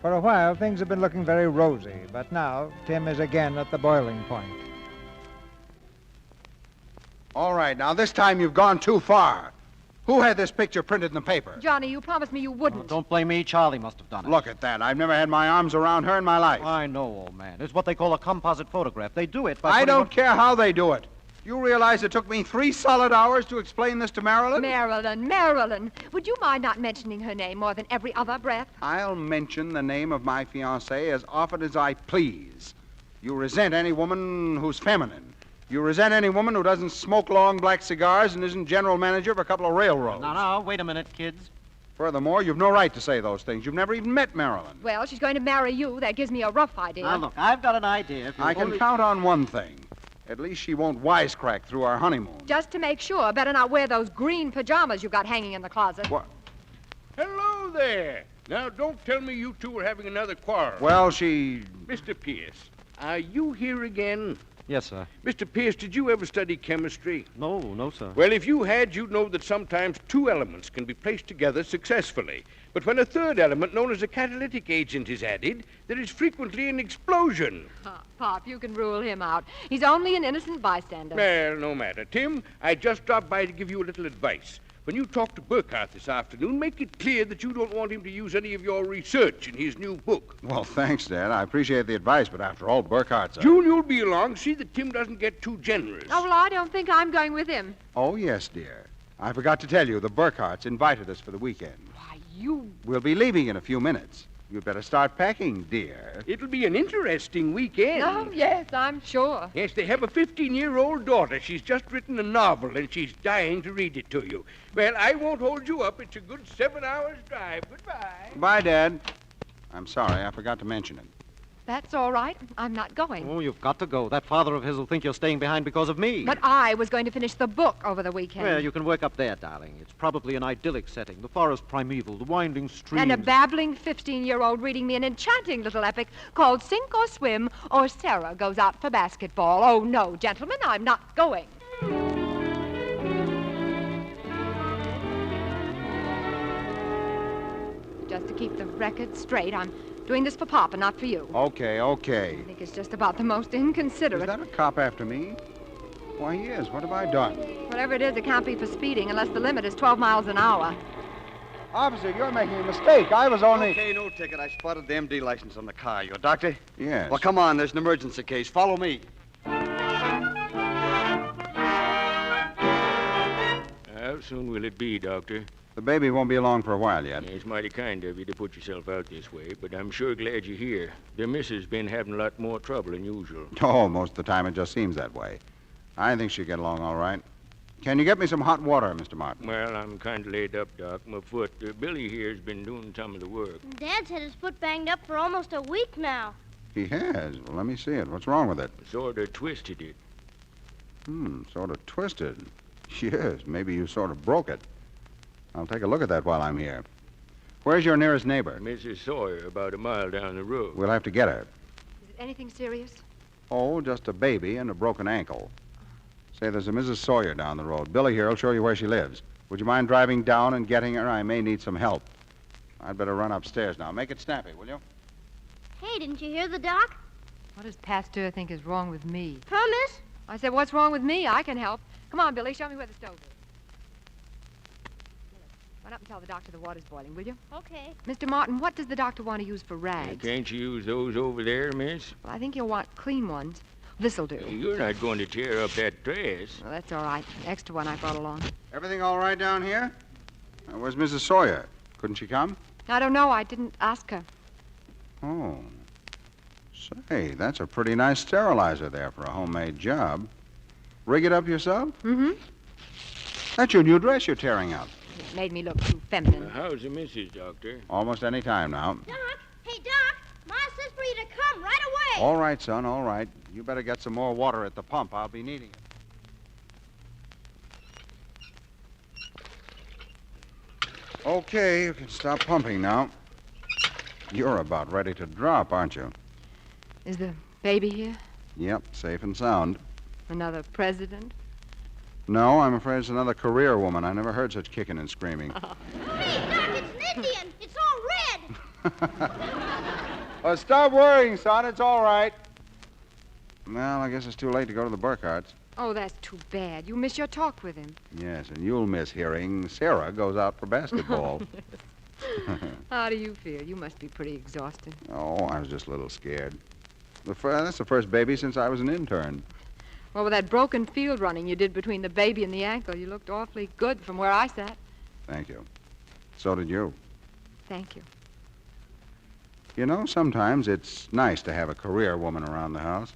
For a while, things have been looking very rosy, but now Tim is again at the boiling point. All right, now this time you've gone too far. Who had this picture printed in the paper? Johnny, you promised me you wouldn't. Don't blame me. Charlie must have done it. Look at that. I've never had my arms around her in my life. I know, old man. It's what they call a composite photograph. They do it by I don't care how they do it. You realize it took me 3 solid hours to explain this to Marilyn? Marilyn. Would you mind not mentioning her name more than every other breath? I'll mention the name of my fiancée as often as I please. You resent any woman who's feminine. You resent any woman who doesn't smoke long black cigars and isn't general manager of a couple of railroads. Now, wait a minute, kids. Furthermore, you've no right to say those things. You've never even met Marilyn. Well, she's going to marry you. That gives me a rough idea. Now, look, I've got an idea. I can count on one thing. At least she won't wisecrack through our honeymoon. Just to make sure, better not wear those green pajamas you got hanging in the closet. What? Hello there. Now, don't tell me you two are having another quarrel. Well, she... Mr. Pierce, are you here again? Yes, sir. Mr. Pierce, did you ever study chemistry? No, sir. Well, if you had, you'd know that sometimes 2 elements can be placed together successfully. But when a third element, known as a catalytic agent, is added, there is frequently an explosion. Pop, you can rule him out. He's only an innocent bystander. Well, no matter. Tim, I just dropped by to give you a little advice. When you talk to Burkhardt this afternoon, make it clear that you don't want him to use any of your research in his new book. Well, thanks, Dad. I appreciate the advice, but after all, Burkhardt's a... June, you'll be along. See that Tim doesn't get too generous. Oh, well, I don't think I'm going with him. Oh, yes, dear. I forgot to tell you, the Burkhardts invited us for the weekend. Why, you... We'll be leaving in a few minutes. You'd better start packing, dear. It'll be an interesting weekend. Oh, yes, I'm sure. Yes, they have a 15-year-old daughter. She's just written a novel, and she's dying to read it to you. Well, I won't hold you up. It's a good 7 hours drive. Goodbye. Bye, Dad. I'm sorry, I forgot to mention it. That's all right. I'm not going. Oh, you've got to go. That father of his will think you're staying behind because of me. But I was going to finish the book over the weekend. Well, you can work up there, darling. It's probably an idyllic setting. The forest primeval, the winding streams. And a babbling 15-year-old reading me an enchanting little epic called Sink or Swim or Sarah Goes Out for Basketball. Oh, no, gentlemen, I'm not going. Just to keep the record straight, I'm doing this for Papa, not for you. Okay. I think it's just about the most inconsiderate. Is that a cop after me? Why, he is. What have I done? Whatever it is, it can't be for speeding unless the limit is 12 miles an hour. Officer, you're making a mistake. I was only... Okay, no ticket. I spotted the MD license on the car. You a doctor? Yes. Well, come on. There's an emergency case. Follow me. How soon will it be, Doctor? The baby won't be along for a while yet. It's mighty kind of you to put yourself out this way, but I'm sure glad you're here. The missus been having a lot more trouble than usual. Oh, most of the time it just seems that way. I think she'll get along all right. Can you get me some hot water, Mr. Martin? Well, I'm kind of laid up, Doc. My foot. Billy here's been doing some of the work. Dad's had his foot banged up for almost a week now. He has. Well, let me see it. What's wrong with it? Sort of twisted it. Sort of twisted. Yes, maybe you sort of broke it. I'll take a look at that while I'm here. Where's your nearest neighbor? Mrs. Sawyer, about a mile down the road. We'll have to get her. Is it anything serious? Oh, just a baby and a broken ankle. Say, there's a Mrs. Sawyer down the road. Billy here will show you where she lives. Would you mind driving down and getting her? I may need some help. I'd better run upstairs now. Make it snappy, will you? Hey, didn't you hear the doc? What does Pasteur think is wrong with me? Huh, miss? I said, what's wrong with me? I can help. Come on, Billy, show me where the stove is. Run up and tell the doctor the water's boiling, will you? Okay. Mr. Martin, what does the doctor want to use for rags? Can't you use those over there, miss? Well, I think you'll want clean ones. This'll do. You're not going to tear up that dress. Well, that's all right. Extra one I brought along. Everything all right down here? Where's Mrs. Sawyer? Couldn't she come? I don't know. I didn't ask her. Oh. Say, that's a pretty nice sterilizer there for a homemade job. Rig it up yourself? Mm-hmm. That's your new dress you're tearing up. It made me look too feminine. How's the missus, Doctor? Almost any time now. Doc! Hey, Doc! Ma says for you to come right away. All right, son, all right. You better get some more water at the pump. I'll be needing it. Okay, you can stop pumping now. You're about ready to drop, aren't you? Is the baby here? Yep, safe and sound. Another president? No, I'm afraid it's another career woman. I never heard such kicking and screaming. Hey, Doc, it's an Indian. It's all red. Oh, stop worrying, son. It's all right. Well, I guess it's too late to go to the Burkharts. Oh, that's too bad. You miss your talk with him. Yes, and you'll miss hearing Sarah goes out for basketball. How do you feel? You must be pretty exhausted. Oh, I was just a little scared. That's the first baby since I was an intern. Well, with that broken field running you did between the baby and the ankle, you looked awfully good from where I sat. Thank you. So did you. Thank you. You know, sometimes it's nice to have a career woman around the house.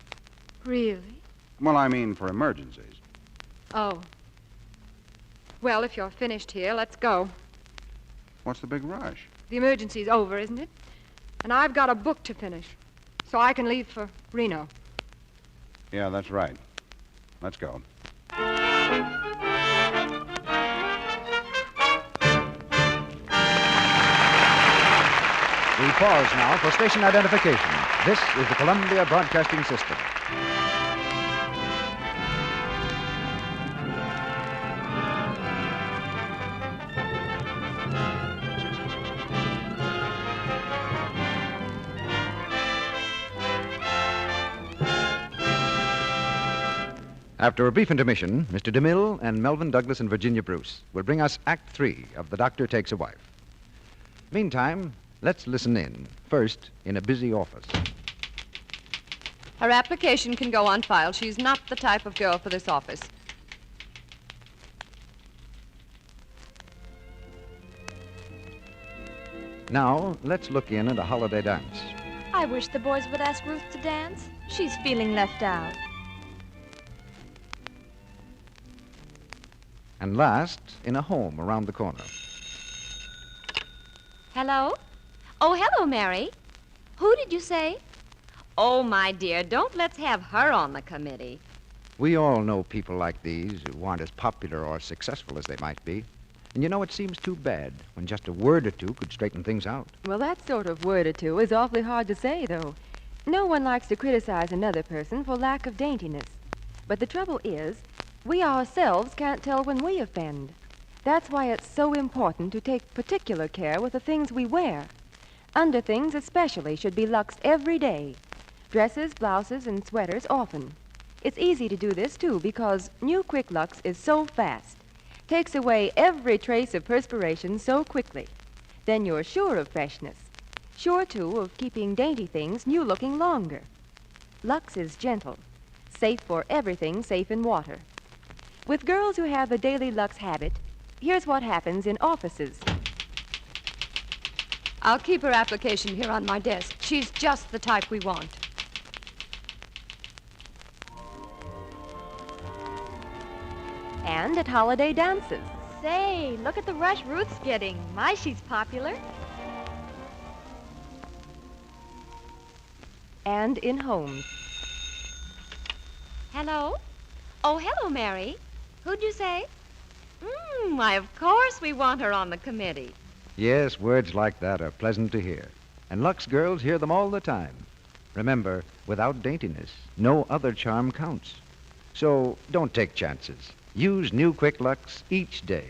Really? Well, I mean for emergencies. Oh. Well, if you're finished here, let's go. What's the big rush? The emergency's over, isn't it? And I've got a book to finish, so I can leave for Reno. Yeah, that's right. Let's go. We pause now for station identification. This is the Columbia Broadcasting System. After a brief intermission, Mr. DeMille and Melvin Douglas and Virginia Bruce will bring us Act 3 of The Doctor Takes a Wife. Meantime, let's listen in, first in a busy office. Her application can go on file. She's not the type of girl for this office. Now, let's look in at a holiday dance. I wish the boys would ask Ruth to dance. She's feeling left out. And last, in a home around the corner. Hello? Oh, hello, Mary. Who did you say? Oh, my dear, don't let's have her on the committee. We all know people like these who aren't as popular or successful as they might be. And you know, it seems too bad when just a word or two could straighten things out. Well, that sort of word or two is awfully hard to say, though. No one likes to criticize another person for lack of daintiness. But the trouble is, we ourselves can't tell when we offend. That's why it's so important to take particular care with the things we wear. Underthings especially should be luxed every day. Dresses, blouses, and sweaters often. It's easy to do this, too, because new Quick Lux is so fast. Takes away every trace of perspiration so quickly. Then you're sure of freshness. Sure, too, of keeping dainty things new-looking longer. Lux is gentle. Safe for everything safe in water. With girls who have the daily Lux habit, here's what happens in offices. I'll keep her application here on my desk. She's just the type we want. And at holiday dances. Say, look at the rush Ruth's getting. My, she's popular. And in homes. Hello? Oh, hello, Mary. Who'd you say? Why, of course we want her on the committee. Yes, words like that are pleasant to hear. And Lux girls hear them all the time. Remember, without daintiness, no other charm counts. So don't take chances. Use new Quick Lux each day.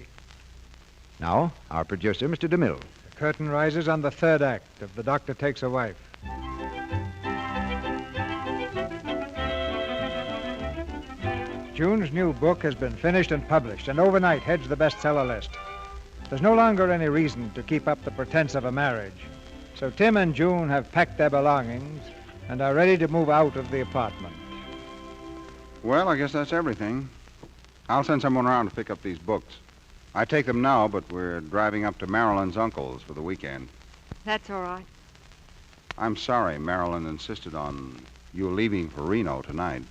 Now, our producer, Mr. DeMille. The curtain rises on the third act of The Doctor Takes a Wife. June's new book has been finished and published, and overnight heads the bestseller list. There's no longer any reason to keep up the pretense of a marriage. So Tim and June have packed their belongings and are ready to move out of the apartment. Well, I guess that's everything. I'll send someone around to pick up these books. I take them now, but we're driving up to Marilyn's uncle's for the weekend. That's all right. I'm sorry Marilyn insisted on you leaving for Reno tonight.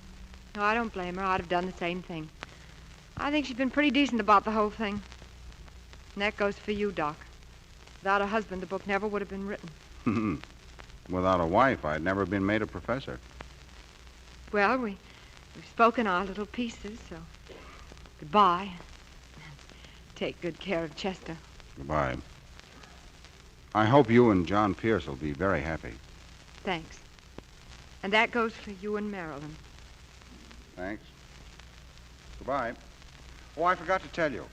No, I don't blame her. I'd have done the same thing. I think she's been pretty decent about the whole thing. And that goes for you, Doc. Without a husband, the book never would have been written. Without a wife, I'd never been made a professor. Well, we've spoken our little pieces, so goodbye. Take good care of Chester. Goodbye. I hope you and John Pierce will be very happy. Thanks. And that goes for you and Marilyn. Thanks. Goodbye. Oh, I forgot to tell you.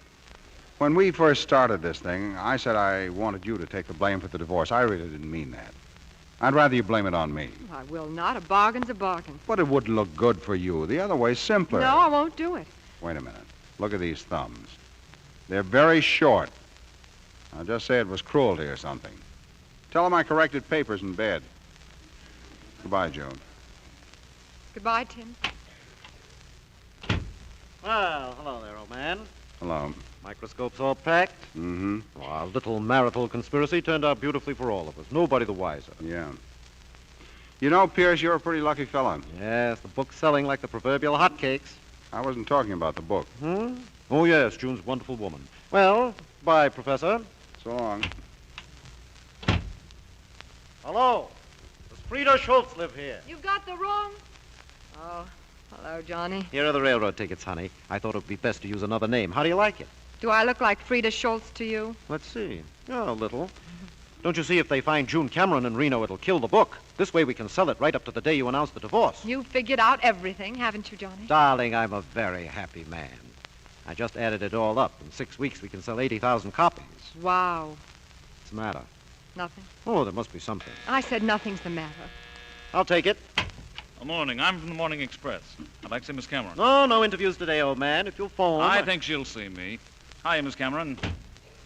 When we first started this thing, I said I wanted you to take the blame for the divorce. I really didn't mean that. I'd rather you blame it on me. I will not. A bargain's a bargain. But it wouldn't look good for you. The other way's simpler. No, I won't do it. Wait a minute. Look at these thumbs. They're very short. I'll just say it was cruelty or something. Tell them I corrected papers in bed. Goodbye, June. Goodbye, Tim. Well, hello there, old man. Hello. Microscope's all packed? Mm-hmm. Well, our little marital conspiracy turned out beautifully for all of us. Nobody the wiser. Yeah. You know, Pierce, you're a pretty lucky fella. Yes, the book's selling like the proverbial hotcakes. I wasn't talking about the book. Oh, yes, June's a wonderful woman. Well, bye, Professor. So long. Hello. Does Frida Schultz live here? You've got the wrong... Oh, hello, Johnny. Here are the railroad tickets, honey. I thought it would be best to use another name. How do you like it? Do I look like Frida Schultz to you? Let's see. Oh, a little. Don't you see, if they find June Cameron in Reno, it'll kill the book. This way we can sell it right up to the day you announce the divorce. You've figured out everything, haven't you, Johnny? Darling, I'm a very happy man. I just added it all up. In 6 weeks, we can sell 80,000 copies. Wow. What's the matter? Nothing. Oh, there must be something. I said nothing's the matter. I'll take it. Good morning. I'm from the Morning Express. I'd like to see Miss Cameron. No interviews today, old man. If you'll phone... I think she'll see me. Hi, Miss Cameron.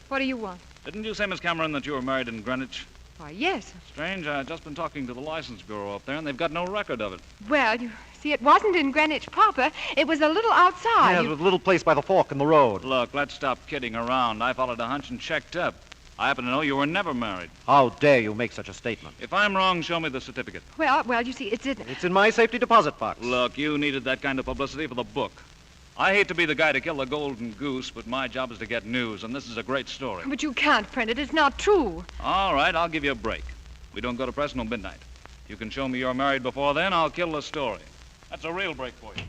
What do you want? Didn't you say, Miss Cameron, that you were married in Greenwich? Why, yes. Strange. I've just been talking to the License Bureau up there, and they've got no record of it. Well, you see, it wasn't in Greenwich proper. It was a little outside. Yeah, it was a little place by the fork in the road. Look, let's stop kidding around. I followed a hunch and checked up. I happen to know you were never married. How dare you make such a statement? If I'm wrong, show me the certificate. Well, you see, it's in... It's in my safety deposit box. Look, you needed that kind of publicity for the book. I hate to be the guy to kill the golden goose, but my job is to get news, and this is a great story. But you can't print it. It's not true. All right, I'll give you a break. We don't go to press until midnight. You can show me you're married before then, I'll kill the story. That's a real break for you.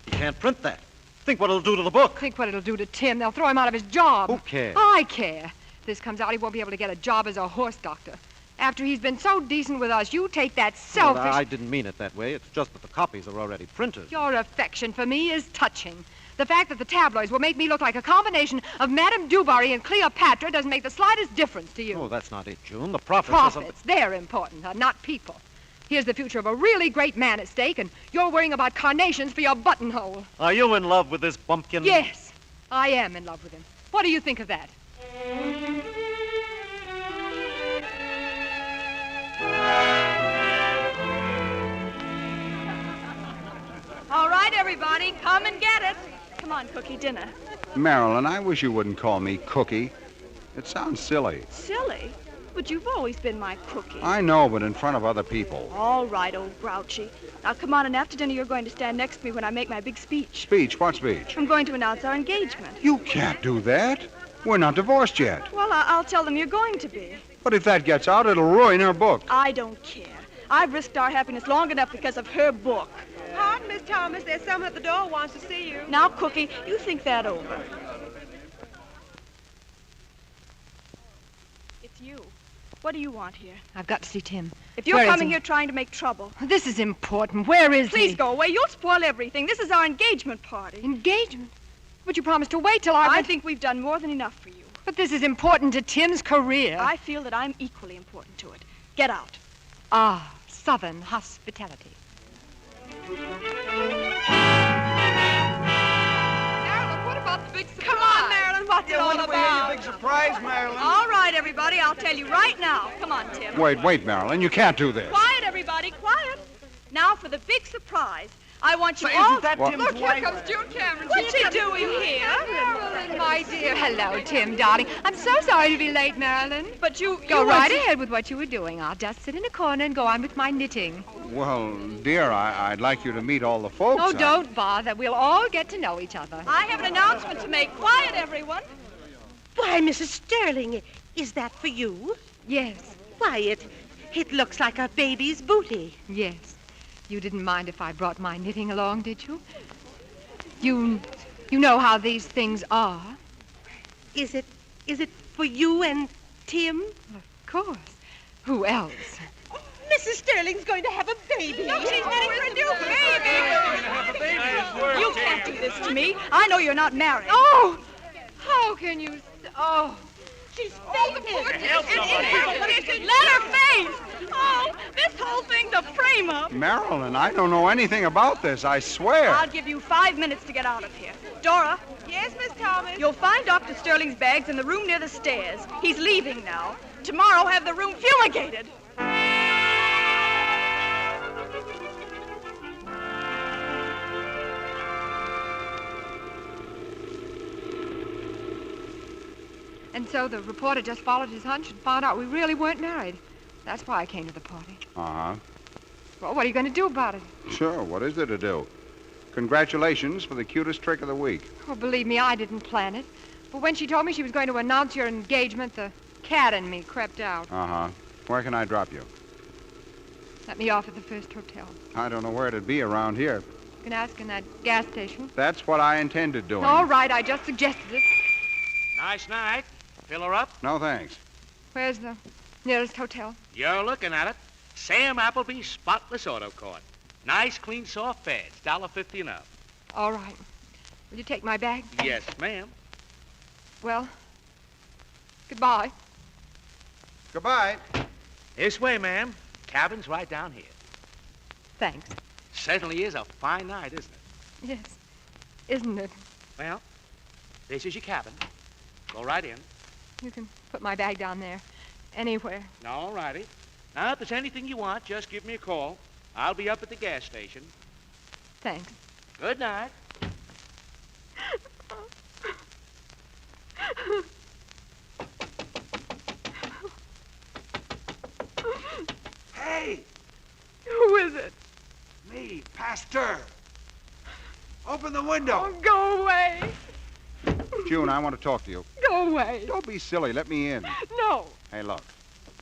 You can't print that. Think what it'll do to the book. Think what it'll do to Tim. They'll throw him out of his job. Who cares? I care. If this comes out, he won't be able to get a job as a horse doctor. After he's been so decent with us, you take that selfish... Well, I didn't mean it that way. It's just that the copies are already printed. Your affection for me is touching. The fact that the tabloids will make me look like a combination of Madame du Barry and Cleopatra doesn't make the slightest difference to you. Oh, that's not it, June. The profits... Profits, they're important, not people. Here's the future of a really great man at stake, and you're worrying about carnations for your buttonhole. Are you in love with this bumpkin? Yes, I am in love with him. What do you think of that? All right, everybody, come and get it. Come on, Cookie, dinner. Marilyn, I wish you wouldn't call me Cookie. It sounds silly. Silly? But you've always been my Cookie. I know, but in front of other people. All right, old grouchy. Now, come on, and after dinner, you're going to stand next to me when I make my big speech. Speech? What speech? I'm going to announce our engagement. You can't do that. We're not divorced yet. Well, I'll tell them you're going to be. But if that gets out, it'll ruin her book. I don't care. I've risked our happiness long enough because of her book. Pardon, Miss Thomas. There's someone at the door who wants to see you. Now, Cookie, you think that over. It's you. What do you want here? I've got to see Tim. If you're coming here trying to make trouble... This is important. Where is he? Please go away. You'll spoil everything. This is our engagement party. Engagement? But you promised to wait till I think we've done more than enough for you. But this is important to Tim's career. I feel that I'm equally important to it. Get out. Ah, Southern hospitality. Marilyn, what about the big surprise? Come on, Marilyn. What's it all Hear about? your big surprise, Marilyn. All right, everybody. I'll tell you right now. Come on, Tim. Wait, Marilyn. You can't do this. Quiet, everybody. Quiet. Now for the big surprise. I want you So all... isn't that Tim's Look, here wife? comes June Cameron. What's she doing here? Marilyn, my dear. Hello, Tim, darling. I'm so sorry to be late, Marilyn. But you Go were right to- ahead with what you were doing. I'll just sit in a corner and go on with my knitting. Well, dear, I'd like you to meet all the folks. Oh, don't bother. We'll all get to know each other. I have an announcement to make. Quiet, everyone. Why, Mrs. Sterling, is that for you? Yes. Why, it looks like a baby's booty. Yes. You didn't mind if I brought my knitting along, did you? You know how these things are. Is it for you and Tim? Of course. Who else? Mrs. Sterling's going to have a baby. Look, she's knitting for a new baby. You can't do this to me. I know you're not married. Oh! How can you... Oh... She's fainted. Let her faint. Oh, this whole thing's a frame-up. Marilyn, I don't know anything about this, I swear. I'll give you 5 minutes to get out of here. Dora. Yes, Miss Thomas? You'll find Dr. Sterling's bags in the room near the stairs. He's leaving now. Tomorrow, have the room fumigated. And so the reporter just followed his hunch and found out we really weren't married. That's why I came to the party. Uh-huh. Well, what are you going to do about it? Sure, what is there to do? Congratulations for the cutest trick of the week. Oh, believe me, I didn't plan it. But when she told me she was going to announce your engagement, the cat in me crept out. Uh-huh. Where can I drop you? Let me off at the first hotel. I don't know where it'd be around here. You can ask in that gas station. That's what I intended doing. All right, I just suggested it. Nice night. Fill her up? No, thanks. Where's the nearest hotel? You're looking at it. Sam Appleby's Spotless Auto Court. Nice, clean, soft beds. $1.50 and up. All right. Will you take my bag? Yes, ma'am. Well, goodbye. Goodbye. This way, ma'am. Cabin's right down here. Thanks. Certainly is a fine night, isn't it? Yes. Isn't it? Well, this is your cabin. Go right in. You can put my bag down there. Anywhere. All righty. Now, if there's anything you want, just give me a call. I'll be up at the gas station. Thanks. Good night. Hey! Who is it? Me, Pasteur. Open the window. Oh, go away. June, I want to talk to you. Go away. Don't be silly. Let me in. No. Hey, look.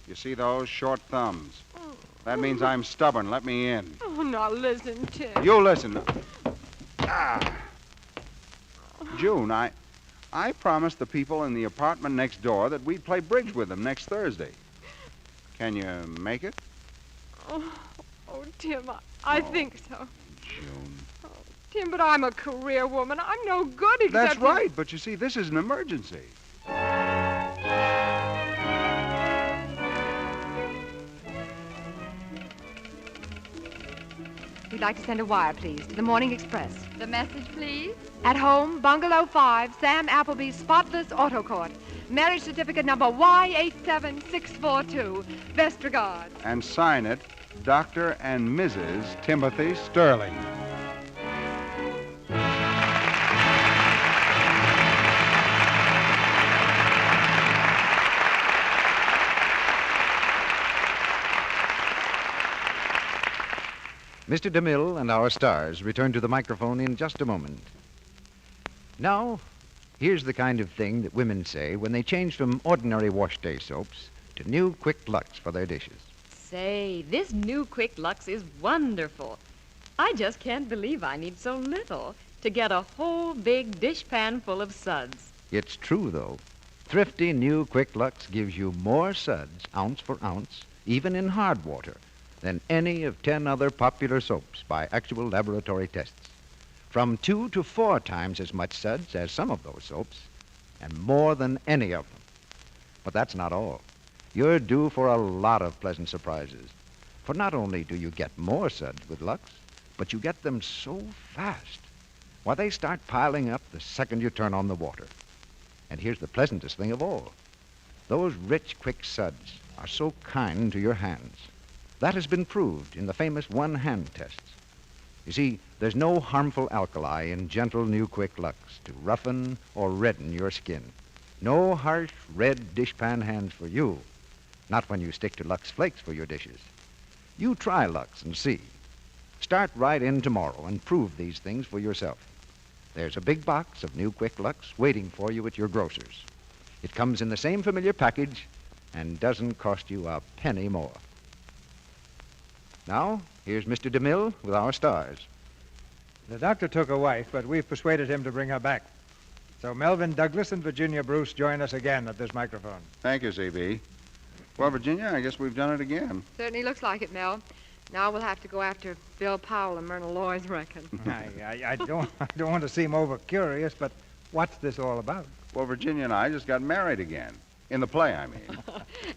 You see those short thumbs? That means I'm stubborn. Let me in. Oh, now listen, Tim. You listen. Ah. June, I promised the people in the apartment next door that we'd play bridge with them next Thursday. Can you make it? Oh, Tim, I think so. June. Oh, Tim, but I'm a career woman. I'm no good except... That's right, but you see, this is an emergency. We'd like to send a wire, please, to the Morning Express. The message, please. At home, Bungalow 5, Sam Appleby's Spotless Auto Court. Marriage certificate number Y87642. Best regards. And sign it, Dr. and Mrs. Timothy Sterling. Mr. DeMille and our stars return to the microphone in just a moment. Now, here's the kind of thing that women say when they change from ordinary wash day soaps to new Quick Lux for their dishes. Say, this new Quick Lux is wonderful. I just can't believe I need so little to get a whole big dishpan full of suds. It's true, though. Thrifty new Quick Lux gives you more suds, ounce for ounce, even in hard water, than any of 10 other popular soaps by actual laboratory tests. From 2 to 4 times as much suds as some of those soaps, and more than any of them. But that's not all. You're due for a lot of pleasant surprises. For not only do you get more suds with Lux, but you get them so fast. Why, they start piling up the second you turn on the water. And here's the pleasantest thing of all. Those rich, quick suds are so kind to your hands. That has been proved in the famous one-hand tests. You see, there's no harmful alkali in gentle new Quick Lux to roughen or redden your skin. No harsh, red dishpan hands for you. Not when you stick to Lux Flakes for your dishes. You try Lux and see. Start right in tomorrow and prove these things for yourself. There's a big box of new Quick Lux waiting for you at your grocer's. It comes in the same familiar package and doesn't cost you a penny more. Now, here's Mr. DeMille with our stars. The doctor took a wife, but we've persuaded him to bring her back. So Melvin Douglas and Virginia Bruce join us again at this microphone. Thank you, C.B. Well, Virginia, I guess we've done it again. Certainly looks like it, Mel. Now we'll have to go after Bill Powell and Myrna Loy's reckon. I don't want to seem over-curious, but what's this all about? Well, Virginia and I just got married again. In the play, I mean.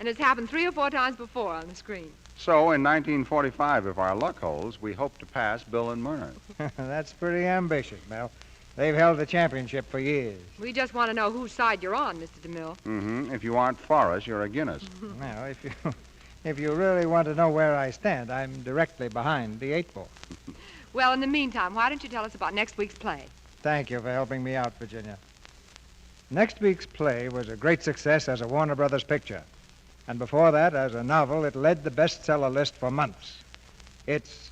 And it's happened 3 or 4 times before on the screen. So, in 1945, if our luck holds, we hope to pass Bill and Myrna. That's pretty ambitious, Mel. They've held the championship for years. We just want to know whose side you're on, Mr. DeMille. Mm-hmm. If you aren't Forrest, you're a Guinness. Now, if you really want to know where I stand, I'm directly behind the 8 ball. Well, in the meantime, why don't you tell us about next week's play? Thank you for helping me out, Virginia. Next week's play was a great success as a Warner Brothers picture. And before that, as a novel, it led the bestseller list for months. It's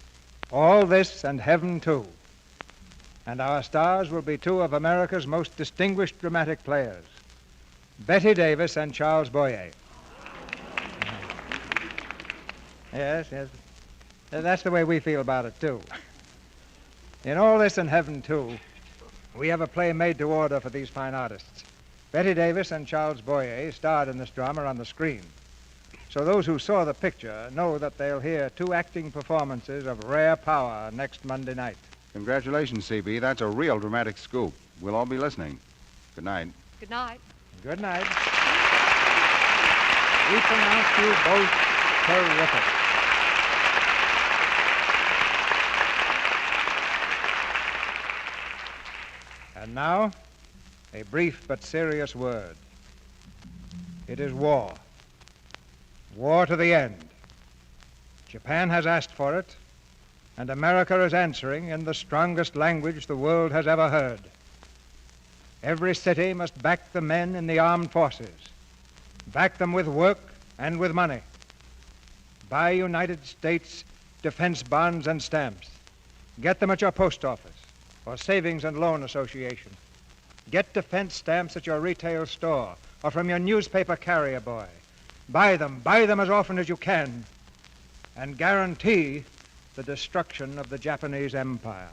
All This and Heaven, Too. And our stars will be 2 of America's most distinguished dramatic players, Betty Davis and Charles Boyer. Yes. That's the way we feel about it, too. In All This and Heaven, Too, we have a play made to order for these fine artists. Betty Davis and Charles Boyer starred in this drama on the screen. So those who saw the picture know that they'll hear 2 acting performances of rare power next Monday night. Congratulations, C.B. That's a real dramatic scoop. We'll all be listening. Good night. Good night. Good night. We pronounce you both terrific. And now, a brief but serious word. It is war. War to the end. Japan has asked for it, and America is answering in the strongest language the world has ever heard. Every city must back the men in the armed forces. Back them with work and with money. Buy United States defense bonds and stamps. Get them at your post office or savings and loan association. Get defense stamps at your retail store or from your newspaper carrier boy. Buy them as often as you can, and guarantee the destruction of the Japanese Empire.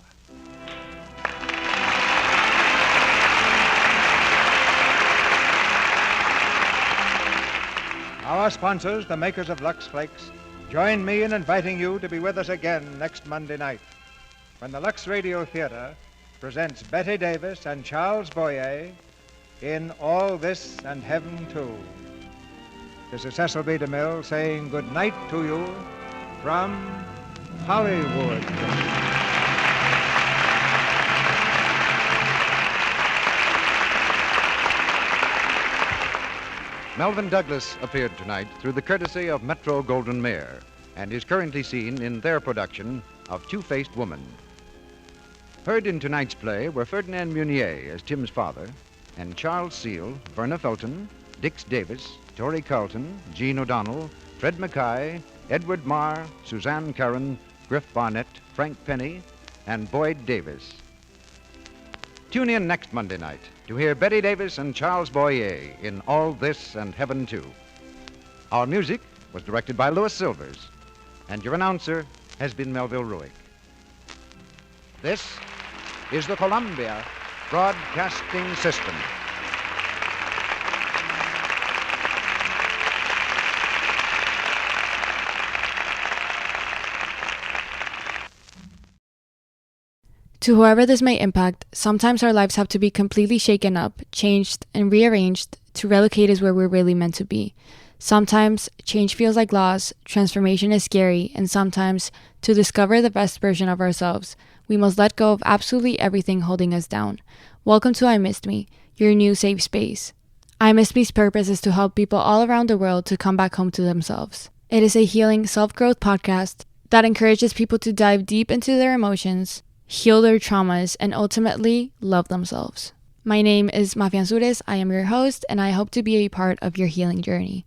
Our sponsors, the makers of Lux Flakes, join me in inviting you to be with us again next Monday night, when the Lux Radio Theater presents Betty Davis and Charles Boyer in All This and Heaven, Too. This is Cecil B. DeMille saying good night to you from Hollywood. Melvin Douglas appeared tonight through the courtesy of Metro-Goldwyn-Mayer and is currently seen in their production of Two-Faced Woman. Heard in tonight's play were Ferdinand Munier as Tim's father, and Charles Seal, Verna Felton, Dix Davis, Torrey Carlton, Jean O'Donnell, Fred Mackay, Edward Marr, Suzanne Curran, Griff Barnett, Frank Penny, and Boyd Davis. Tune in next Monday night to hear Betty Davis and Charles Boyer in All This and Heaven Too. Our music was directed by Louis Silvers, and your announcer has been Melville Ruick. This is the Columbia Broadcasting System. To whoever this may impact, sometimes our lives have to be completely shaken up, changed, and rearranged to relocate us where we're really meant to be. Sometimes change feels like loss, transformation is scary, and sometimes, to discover the best version of ourselves, we must let go of absolutely everything holding us down. Welcome to I Missed Me, your new safe space. I Missed Me's purpose is to help people all around the world to come back home to themselves. It is a healing self-growth podcast that encourages people to dive deep into their emotions, heal their traumas, and ultimately love themselves. My name is Mafian Sures. I am your host, and I hope to be a part of your healing journey.